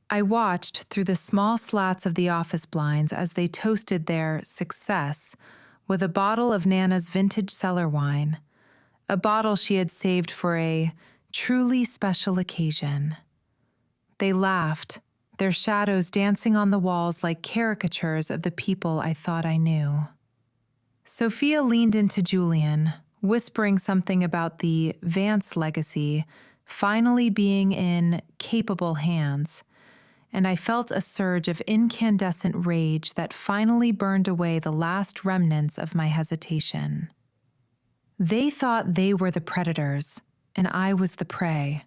I watched through the small slats of the office blinds as they toasted their success with a bottle of Nana's vintage cellar wine, a bottle she had saved for a truly special occasion. They laughed, their shadows dancing on the walls like caricatures of the people I thought I knew. Sophia leaned into Julian, whispering something about the Vance legacy finally being in capable hands, and I felt a surge of incandescent rage that finally burned away the last remnants of my hesitation. They thought they were the predators, and I was the prey.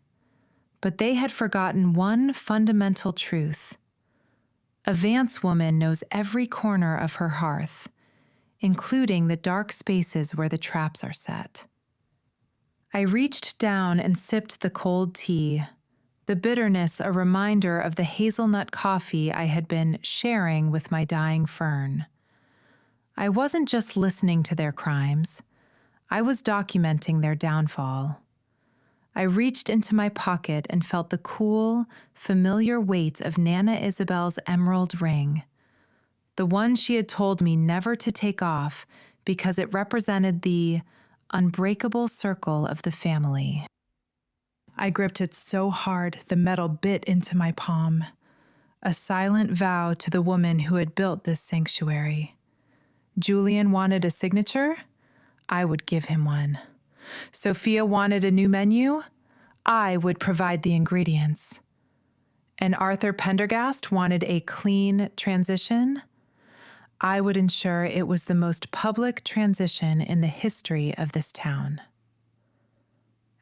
But they had forgotten one fundamental truth. A Vance woman knows every corner of her hearth, including the dark spaces where the traps are set. I reached down and sipped the cold tea, the bitterness a reminder of the hazelnut coffee I had been sharing with my dying Fern. I wasn't just listening to their crimes. I was documenting their downfall. I reached into my pocket and felt the cool, familiar weight of Nana Isabel's emerald ring, the one she had told me never to take off because it represented the unbreakable circle of the family. I gripped it so hard the metal bit into my palm, a silent vow to the woman who had built this sanctuary. Julian wanted a signature? I would give him one. Sophia wanted a new menu? I would provide the ingredients. And Arthur Pendergast wanted a clean transition? I would ensure it was the most public transition in the history of this town.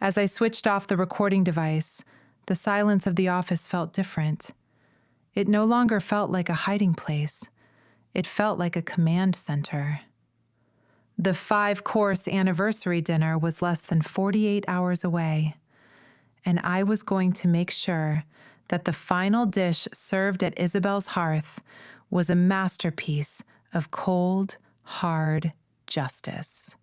As I switched off the recording device, the silence of the office felt different. It no longer felt like a hiding place. It felt like a command center. The 5-course anniversary dinner was less than 48 hours away, and I was going to make sure that the final dish served at Isabel's hearth was a masterpiece of cold, hard justice.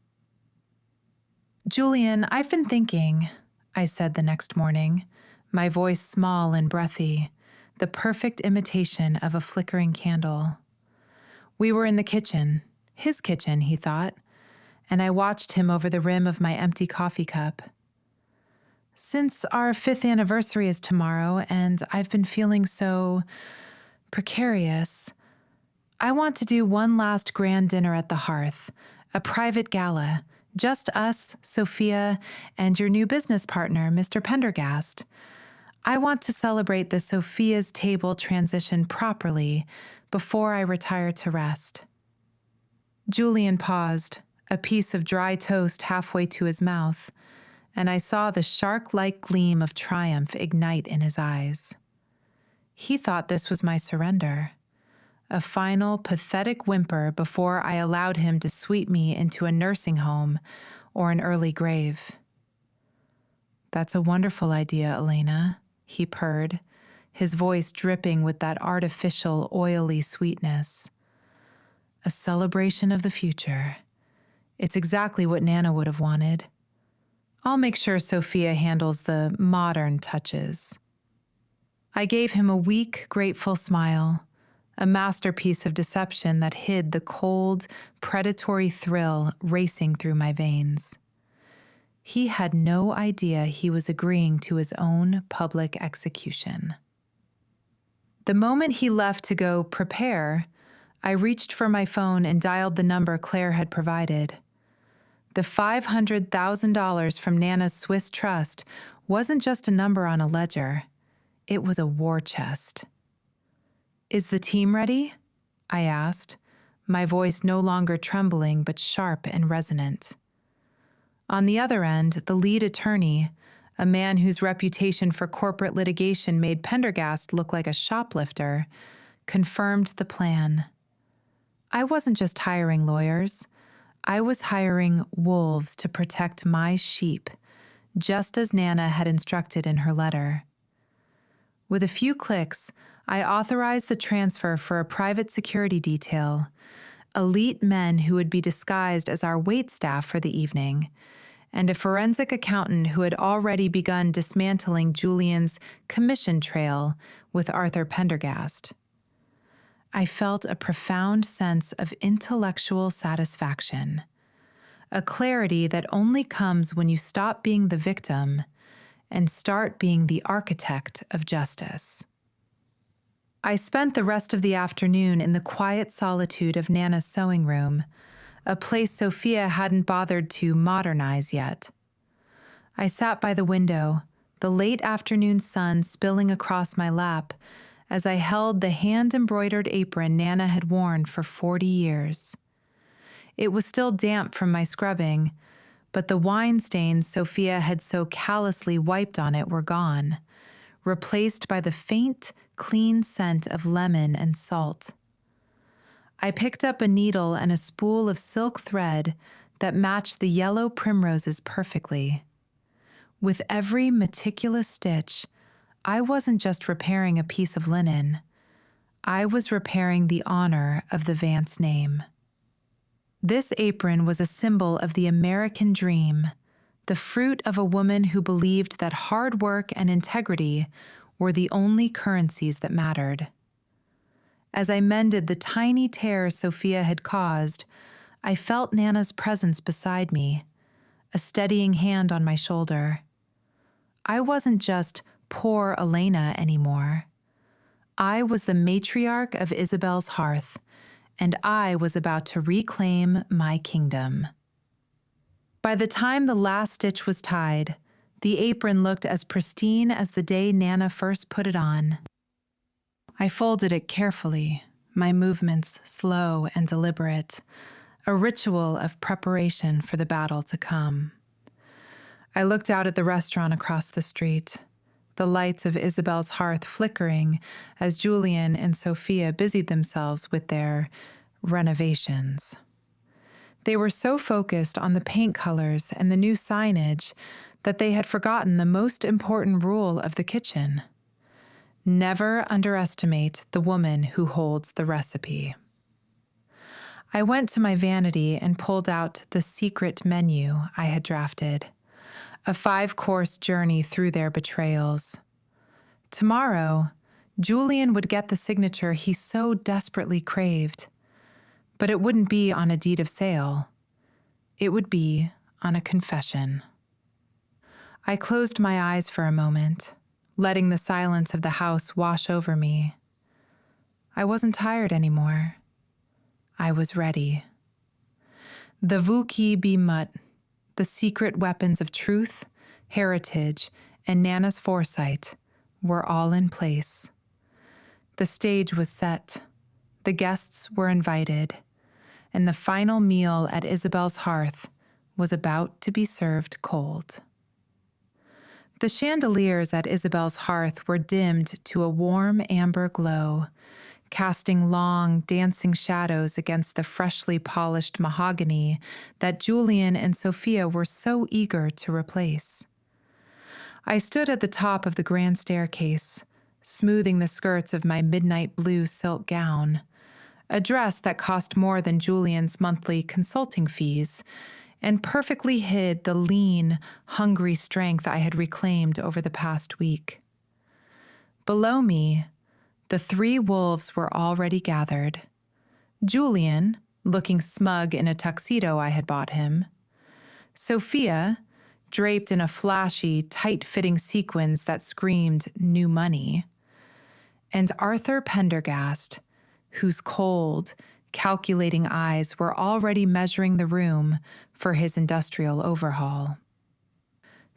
Julian, I've been thinking, I said the next morning, my voice small and breathy, the perfect imitation of a flickering candle. We were in the kitchen, his kitchen, he thought, and I watched him over the rim of my empty coffee cup. Since our 5th anniversary is tomorrow and I've been feeling so precarious, I want to do one last grand dinner at the hearth, a private gala, just us, Sophia, and your new business partner, Mr. Pendergast. I want to celebrate the Sophia's table transition properly before I retire to rest. Julian paused, a piece of dry toast halfway to his mouth, and I saw the shark-like gleam of triumph ignite in his eyes. He thought this was my surrender, a final, pathetic whimper before I allowed him to sweep me into a nursing home or an early grave. That's a wonderful idea, Elena, he purred, his voice dripping with that artificial, oily sweetness. A celebration of the future. It's exactly what Nana would have wanted. I'll make sure Sophia handles the modern touches. I gave him a weak, grateful smile, a masterpiece of deception that hid the cold, predatory thrill racing through my veins. He had no idea he was agreeing to his own public execution. The moment he left to go prepare, I reached for my phone and dialed the number Claire had provided. The $500,000 from Nana's Swiss trust wasn't just a number on a ledger. It was a war chest. "Is the team ready?" I asked, my voice no longer trembling but sharp and resonant. On the other end, the lead attorney, a man whose reputation for corporate litigation made Pendergast look like a shoplifter, confirmed the plan. I wasn't just hiring lawyers. I was hiring wolves to protect my sheep, just as Nana had instructed in her letter. With a few clicks, I authorized the transfer for a private security detail, elite men who would be disguised as our waitstaff for the evening, and a forensic accountant who had already begun dismantling Julian's commission trail with Arthur Pendergast. I felt a profound sense of intellectual satisfaction, a clarity that only comes when you stop being the victim and start being the architect of justice. I spent the rest of the afternoon in the quiet solitude of Nana's sewing room, a place Sophia hadn't bothered to modernize yet. I sat by the window, the late afternoon sun spilling across my lap as I held the hand-embroidered apron Nana had worn for 40 years. It was still damp from my scrubbing, but the wine stains Sophia had so callously wiped on it were gone, replaced by the faint, clean scent of lemon and salt. I picked up a needle and a spool of silk thread that matched the yellow primroses perfectly. With every meticulous stitch, I wasn't just repairing a piece of linen. I was repairing the honor of the Vance name. This apron was a symbol of the American dream, the fruit of a woman who believed that hard work and integrity were the only currencies that mattered. As I mended the tiny tears Sophia had caused, I felt Nana's presence beside me, a steadying hand on my shoulder. I wasn't just poor Elena anymore. I was the matriarch of Isabel's hearth, and I was about to reclaim my kingdom. By the time the last stitch was tied, the apron looked as pristine as the day Nana first put it on. I folded it carefully, my movements slow and deliberate, a ritual of preparation for the battle to come. I looked out at the restaurant across the street, the lights of Isabel's hearth flickering as Julian and Sophia busied themselves with their renovations. They were so focused on the paint colors and the new signage that they had forgotten the most important rule of the kitchen. Never underestimate the woman who holds the recipe. I went to my vanity and pulled out the secret menu I had drafted, a 5-course journey through their betrayals. Tomorrow, Julian would get the signature he so desperately craved, but it wouldn't be on a deed of sale. It would be on a confession. I closed my eyes for a moment, letting the silence of the house wash over me. I wasn't tired anymore. I was ready. The Vuki Bimut, the secret weapons of truth, heritage, and Nana's foresight, were all in place. The stage was set, the guests were invited, and the final meal at Isabel's hearth was about to be served cold. The chandeliers at Isabel's hearth were dimmed to a warm amber glow, casting long, dancing shadows against the freshly polished mahogany that Julian and Sophia were so eager to replace. I stood at the top of the grand staircase, smoothing the skirts of my midnight blue silk gown, a dress that cost more than Julian's monthly consulting fees and perfectly hid the lean, hungry strength I had reclaimed over the past week. Below me, the 3 wolves were already gathered. Julian, looking smug in a tuxedo I had bought him. Sophia, draped in a flashy, tight-fitting sequins that screamed new money. And Arthur Pendergast, whose cold, calculating eyes were already measuring the room for his industrial overhaul.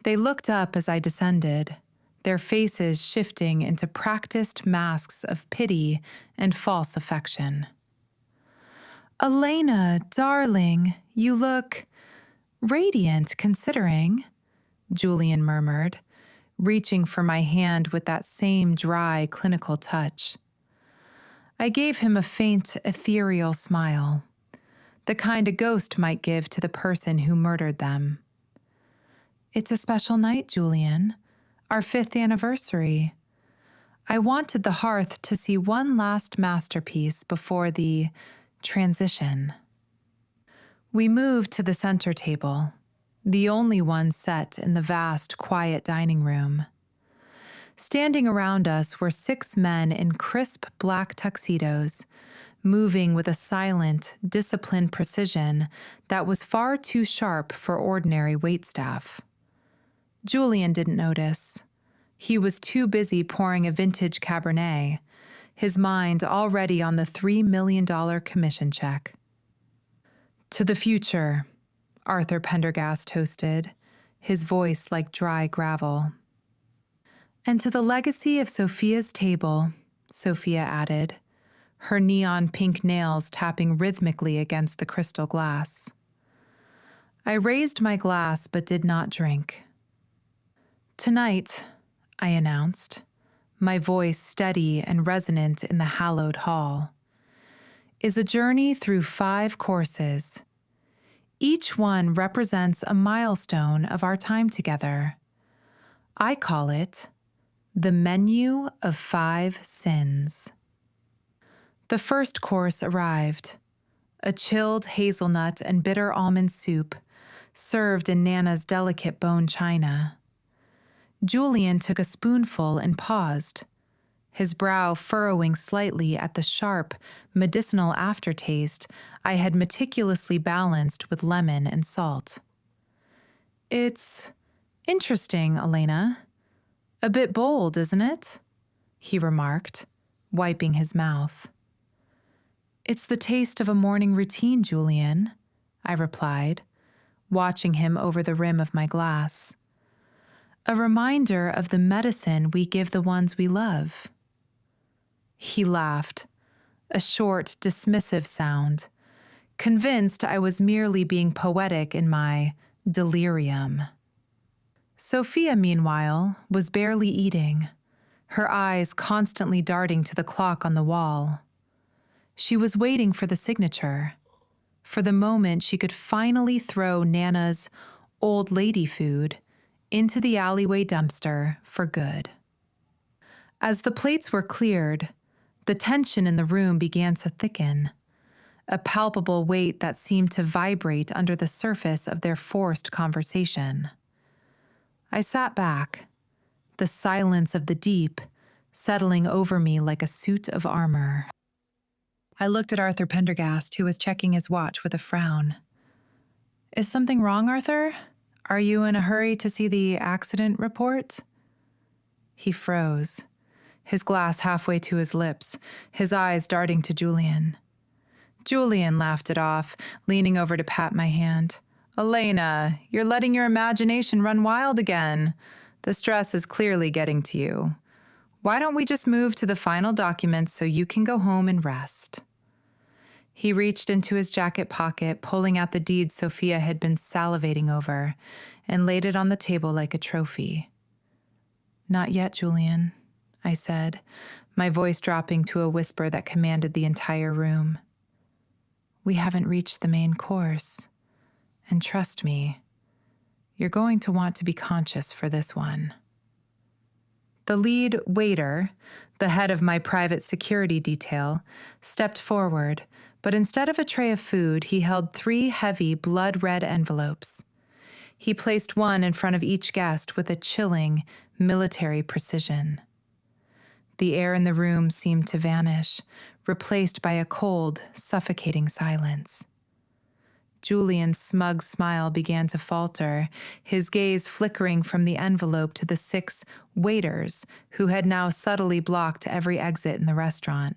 They looked up as I descended, their faces shifting into practiced masks of pity and false affection. "Elena, darling, you look radiant considering," Julian murmured, reaching for my hand with that same dry, clinical touch. I gave him a faint, ethereal smile, the kind a ghost might give to the person who murdered them. "It's a special night, Julian, our 5th anniversary. I wanted the hearth to see one last masterpiece before the transition." We moved to the center table, the only one set in the vast, quiet dining room. Standing around us were 6 men in crisp black tuxedos, moving with a silent, disciplined precision that was far too sharp for ordinary waitstaff. Julian didn't notice. He was too busy pouring a vintage Cabernet, his mind already on the $3 million commission check. "To the future," Arthur Pendergast toasted, his voice like dry gravel. "And to the legacy of Sophia's table," Sophia added, her neon pink nails tapping rhythmically against the crystal glass. I raised my glass but did not drink. "Tonight," I announced, my voice steady and resonant in the hallowed hall, "is a journey through 5 courses. Each one represents a milestone of our time together. I call it the menu of 5 sins." The first course arrived, a chilled hazelnut and bitter almond soup served in Nana's delicate bone china. Julian took a spoonful and paused, his brow furrowing slightly at the sharp, medicinal aftertaste I had meticulously balanced with lemon and salt. "It's interesting, Elena. A bit bold, isn't it?" he remarked, wiping his mouth. "It's the taste of a morning routine, Julian," I replied, watching him over the rim of my glass. "A reminder of the medicine we give the ones we love." He laughed, a short, dismissive sound, convinced I was merely being poetic in my delirium. Sophia, meanwhile, was barely eating, her eyes constantly darting to the clock on the wall. She was waiting for the signature, for the moment she could finally throw Nana's old lady food into the alleyway dumpster for good. As the plates were cleared, the tension in the room began to thicken, a palpable weight that seemed to vibrate under the surface of their forced conversation. I sat back, the silence of the deep settling over me like a suit of armor. I looked at Arthur Pendergast, who was checking his watch with a frown. "Is something wrong, Arthur? Are you in a hurry to see the accident report?" He froze, his glass halfway to his lips, his eyes darting to Julian. Julian laughed it off, leaning over to pat my hand. "Elena, you're letting your imagination run wild again. The stress is clearly getting to you. Why don't we just move to the final documents so you can go home and rest?" He reached into his jacket pocket, pulling out the deed Sophia had been salivating over, and laid it on the table like a trophy. "Not yet, Julian," I said, my voice dropping to a whisper that commanded the entire room. "We haven't reached the main course. And trust me, you're going to want to be conscious for this one." The lead waiter, the head of my private security detail, stepped forward, but instead of a tray of food, he held 3 heavy, blood-red envelopes. He placed one in front of each guest with a chilling, military precision. The air in the room seemed to vanish, replaced by a cold, suffocating silence. Julian's smug smile began to falter, his gaze flickering from the envelope to the 6 waiters who had now subtly blocked every exit in the restaurant.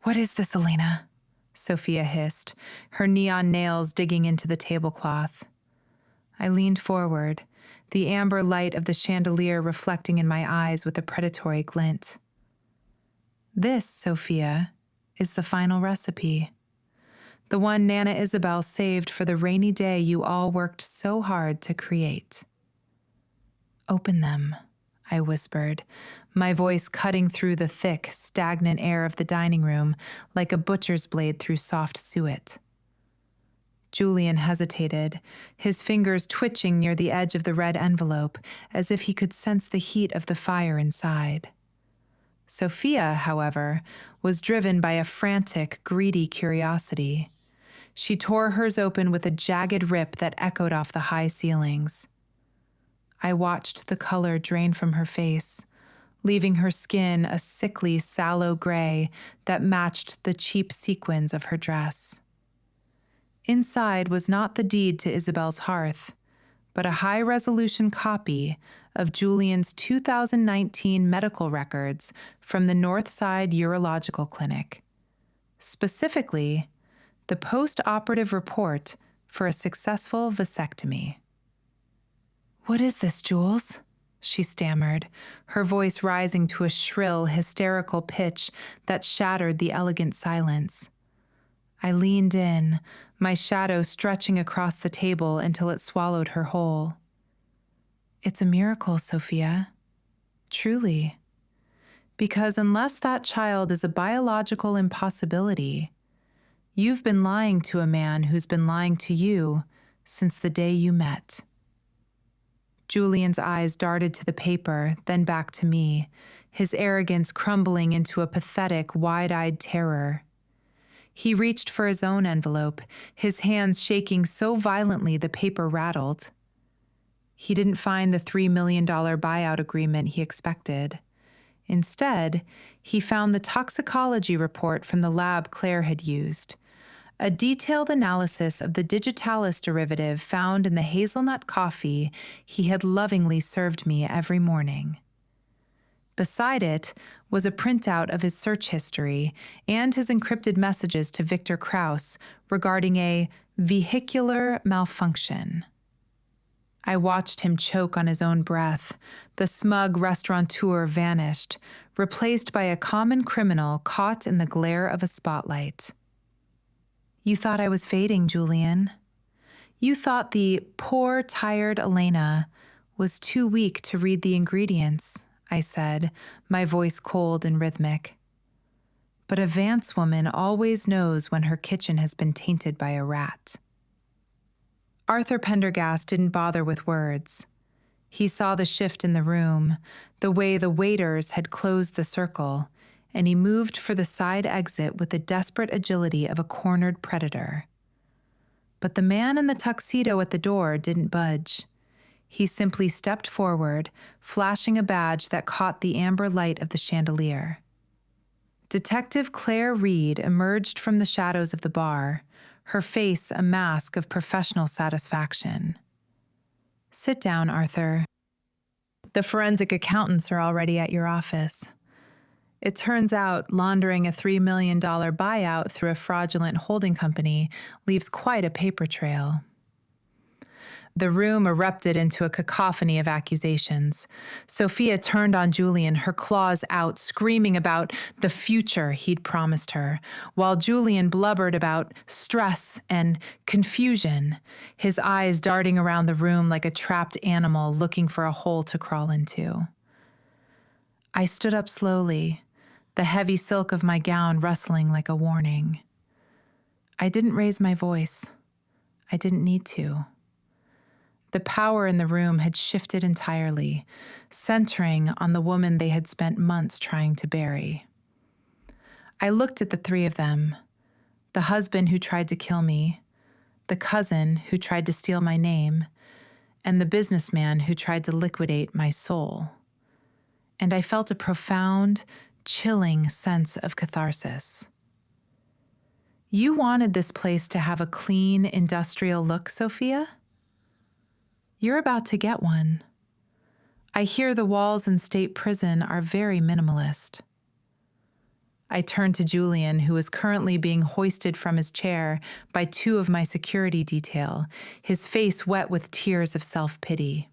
"What is this, Elena?" Sophia hissed, her neon nails digging into the tablecloth. I leaned forward, the amber light of the chandelier reflecting in my eyes with a predatory glint. "This, Sophia, is the final recipe. The one Nana Isabel saved for the rainy day you all worked so hard to create." "Open them," I whispered, my voice cutting through the thick, stagnant air of the dining room like a butcher's blade through soft suet. Julian hesitated, his fingers twitching near the edge of the red envelope, as if he could sense the heat of the fire inside. Sophia, however, was driven by a frantic, greedy curiosity. She tore hers open with a jagged rip that echoed off the high ceilings. I watched the color drain from her face, leaving her skin a sickly, sallow gray that matched the cheap sequins of her dress. Inside was not the deed to Isabel's hearth, but a high-resolution copy of Julian's 2019 medical records from the Northside Urological Clinic. Specifically, the post-operative report for a successful vasectomy. "What is this, Jules?" she stammered, her voice rising to a shrill, hysterical pitch that shattered the elegant silence. I leaned in, my shadow stretching across the table until it swallowed her whole. "It's a miracle, Sophia. Truly. Because unless that child is a biological impossibility, you've been lying to a man who's been lying to you since the day you met." Julian's eyes darted to the paper, then back to me, his arrogance crumbling into a pathetic, wide-eyed terror. He reached for his own envelope, his hands shaking so violently the paper rattled. He didn't find the $3 million buyout agreement he expected. Instead, he found the toxicology report from the lab Claire had used, a detailed analysis of the digitalis derivative found in the hazelnut coffee he had lovingly served me every morning. Beside it was a printout of his search history and his encrypted messages to Victor Krauss regarding a vehicular malfunction. I watched him choke on his own breath. The smug restaurateur vanished, replaced by a common criminal caught in the glare of a spotlight. "You thought I was fading, Julian. You thought the poor, tired Elena was too weak to read the ingredients," I said, my voice cold and rhythmic. "But a Vance woman always knows when her kitchen has been tainted by a rat." Arthur Pendergast didn't bother with words. He saw the shift in the room, the way the waiters had closed the circle, and he moved for the side exit with the desperate agility of a cornered predator. But the man in the tuxedo at the door didn't budge. He simply stepped forward, flashing a badge that caught the amber light of the chandelier. Detective Claire Reed emerged from the shadows of the bar, her face a mask of professional satisfaction. "Sit down, Arthur. The forensic accountants are already at your office. It turns out laundering a $3 million buyout through a fraudulent holding company leaves quite a paper trail." The room erupted into a cacophony of accusations. Sophia turned on Julian, her claws out, screaming about the future he'd promised her, while Julian blubbered about stress and confusion, his eyes darting around the room like a trapped animal looking for a hole to crawl into. I stood up slowly, the heavy silk of my gown rustling like a warning. I didn't raise my voice. I didn't need to. The power in the room had shifted entirely, centering on the woman they had spent months trying to bury. I looked at the three of them: the husband who tried to kill me, the cousin who tried to steal my name, and the businessman who tried to liquidate my soul. And I felt a profound, chilling sense of catharsis. You wanted this place to have a clean, industrial look, Sophia? You're about to get one. I hear the walls in state prison are very minimalist. I turned to Julian, who was currently being hoisted from his chair by two of my security detail, his face wet with tears of self-pity.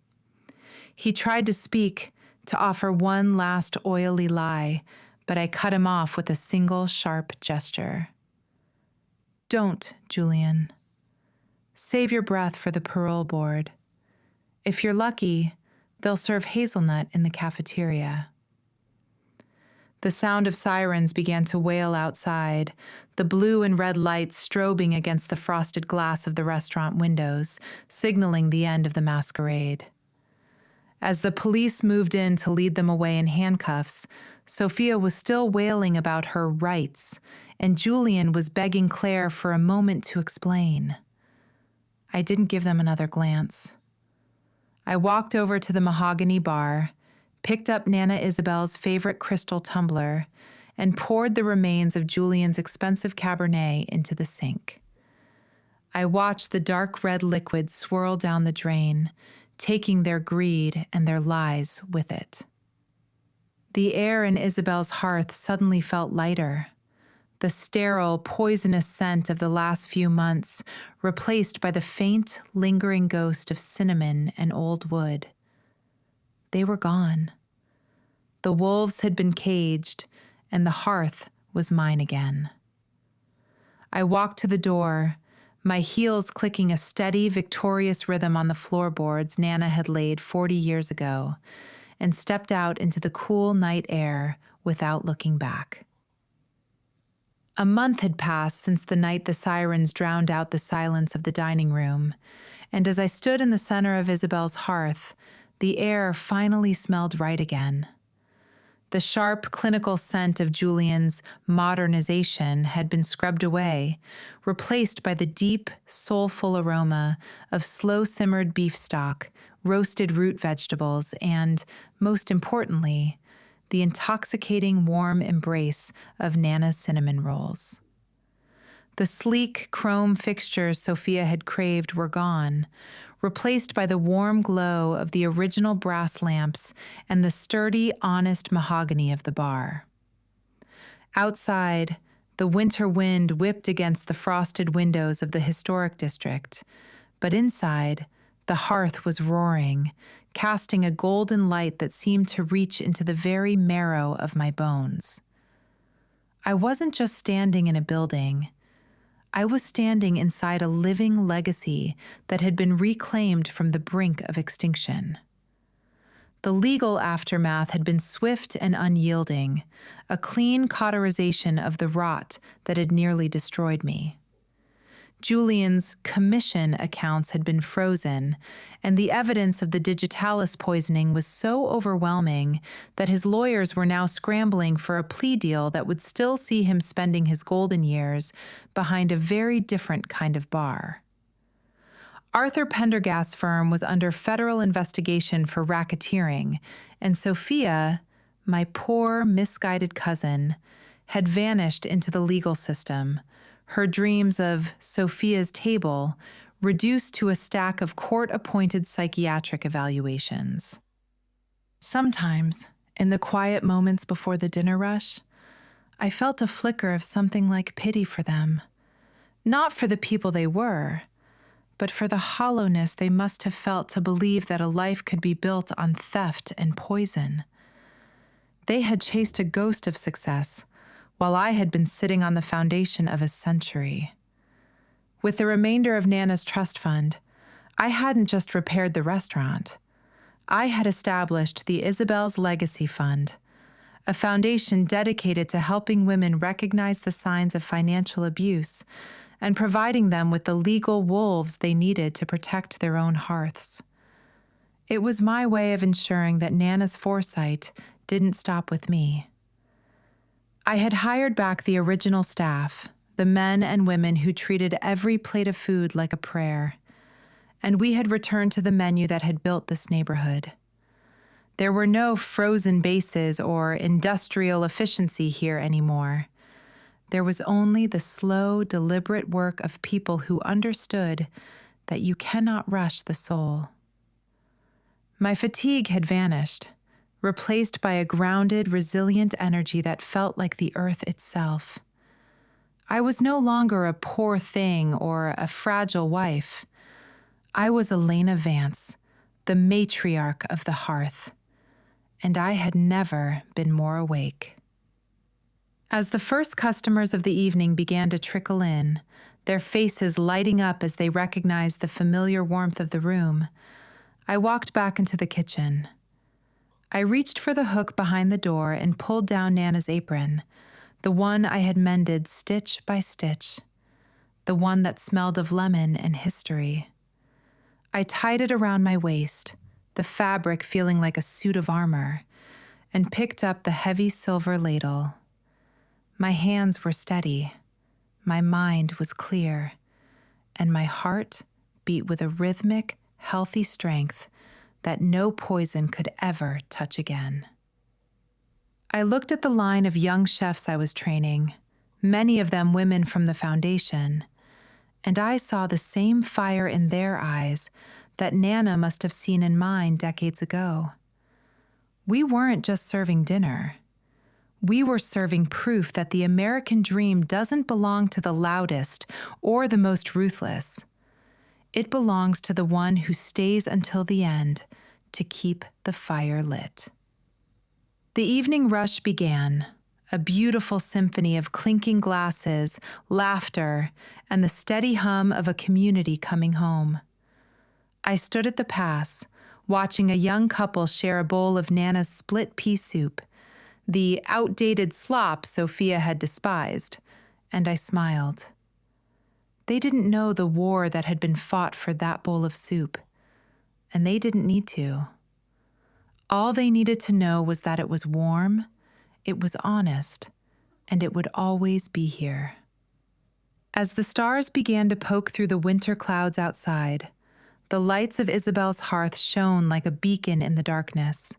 He tried to speak, to offer one last oily lie, but I cut him off with a single sharp gesture. Don't, Julian. Save your breath for the parole board. If you're lucky, they'll serve hazelnut in the cafeteria. The sound of sirens began to wail outside, the blue and red lights strobing against the frosted glass of the restaurant windows, signaling the end of the masquerade. As the police moved in to lead them away in handcuffs, Sophia was still wailing about her rights, and Julian was begging Claire for a moment to explain. I didn't give them another glance. I walked over to the mahogany bar, picked up Nana Isabel's favorite crystal tumbler, and poured the remains of Julian's expensive Cabernet into the sink. I watched the dark red liquid swirl down the drain, taking their greed and their lies with it. The air in Isabel's hearth suddenly felt lighter, the sterile, poisonous scent of the last few months replaced by the faint, lingering ghost of cinnamon and old wood. They were gone. The wolves had been caged, and the hearth was mine again. I walked to the door, my heels clicking a steady, victorious rhythm on the floorboards Nana had laid 40 years ago, and stepped out into the cool night air without looking back. A month had passed since the night the sirens drowned out the silence of the dining room, and as I stood in the center of Isabel's hearth, the air finally smelled right again. The sharp, clinical scent of Julian's modernization had been scrubbed away, replaced by the deep, soulful aroma of slow-simmered beef stock, roasted root vegetables, and, most importantly, the intoxicating warm embrace of Nana's cinnamon rolls. The sleek chrome fixtures Sophia had craved were gone, replaced by the warm glow of the original brass lamps and the sturdy, honest mahogany of the bar. Outside, the winter wind whipped against the frosted windows of the historic district, but inside, the hearth was roaring, casting a golden light that seemed to reach into the very marrow of my bones. I wasn't just standing in a building. I was standing inside a living legacy that had been reclaimed from the brink of extinction. The legal aftermath had been swift and unyielding, a clean cauterization of the rot that had nearly destroyed me. Julian's commission accounts had been frozen, and the evidence of the digitalis poisoning was so overwhelming that his lawyers were now scrambling for a plea deal that would still see him spending his golden years behind a very different kind of bar. Arthur Pendergast's firm was under federal investigation for racketeering, and Sophia, my poor, misguided cousin, had vanished into the legal system, her dreams of Sophia's table reduced to a stack of court-appointed psychiatric evaluations. Sometimes, in the quiet moments before the dinner rush, I felt a flicker of something like pity for them, not for the people they were, but for the hollowness they must have felt to believe that a life could be built on theft and poison. They had chased a ghost of success, while I had been sitting on the foundation of a century. With the remainder of Nana's trust fund, I hadn't just repaired the restaurant. I had established the Isabel's Legacy Fund, a foundation dedicated to helping women recognize the signs of financial abuse and providing them with the legal wolves they needed to protect their own hearths. It was my way of ensuring that Nana's foresight didn't stop with me. I had hired back the original staff, the men and women who treated every plate of food like a prayer, and we had returned to the menu that had built this neighborhood. There were no frozen bases or industrial efficiency here anymore. There was only the slow, deliberate work of people who understood that you cannot rush the soul. My fatigue had vanished, replaced by a grounded, resilient energy that felt like the earth itself. I was no longer a poor thing or a fragile wife. I was Elena Vance, the matriarch of the hearth, and I had never been more awake. As the first customers of the evening began to trickle in, their faces lighting up as they recognized the familiar warmth of the room, I walked back into the kitchen. I reached for the hook behind the door and pulled down Nana's apron, the one I had mended stitch by stitch, the one that smelled of lemon and history. I tied it around my waist, the fabric feeling like a suit of armor, and picked up the heavy silver ladle. My hands were steady, my mind was clear, and my heart beat with a rhythmic, healthy strength that no poison could ever touch again. I looked at the line of young chefs I was training, many of them women from the foundation, and I saw the same fire in their eyes that Nana must have seen in mine decades ago. We weren't just serving dinner. We were serving proof that the American dream doesn't belong to the loudest or the most ruthless. It belongs to the one who stays until the end to keep the fire lit. The evening rush began, a beautiful symphony of clinking glasses, laughter, and the steady hum of a community coming home. I stood at the pass, watching a young couple share a bowl of Nana's split pea soup, the outdated slop Sophia had despised, and I smiled. They didn't know the war that had been fought for that bowl of soup, and they didn't need to. All they needed to know was that it was warm, it was honest, and it would always be here. As the stars began to poke through the winter clouds outside, the lights of Isabel's hearth shone like a beacon in the darkness,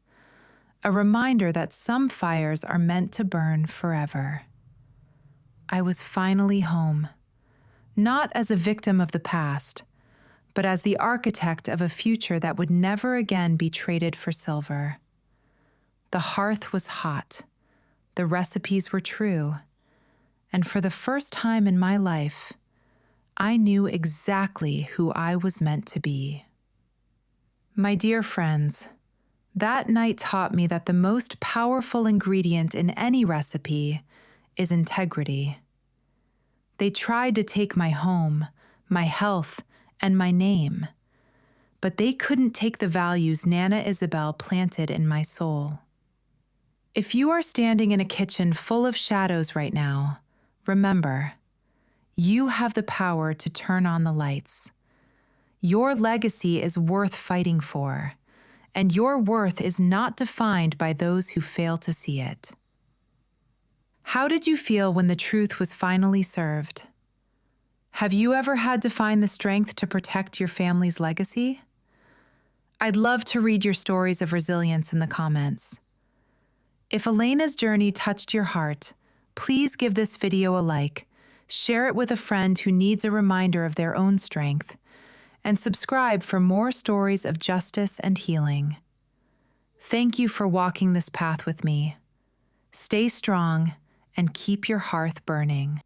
a reminder that some fires are meant to burn forever. I was finally home, not as a victim of the past, but as the architect of a future that would never again be traded for silver. The hearth was hot, the recipes were true, and for the first time in my life, I knew exactly who I was meant to be. My dear friends, that night taught me that the most powerful ingredient in any recipe is integrity. They tried to take my home, my health, and my name, but they couldn't take the values Nana Isabel planted in my soul. If you are standing in a kitchen full of shadows right now, remember, you have the power to turn on the lights. Your legacy is worth fighting for, and your worth is not defined by those who fail to see it. How did you feel when the truth was finally served? Have you ever had to find the strength to protect your family's legacy? I'd love to read your stories of resilience in the comments. If Elena's journey touched your heart, please give this video a like, share it with a friend who needs a reminder of their own strength, and subscribe for more stories of justice and healing. Thank you for walking this path with me. Stay strong and keep your hearth burning.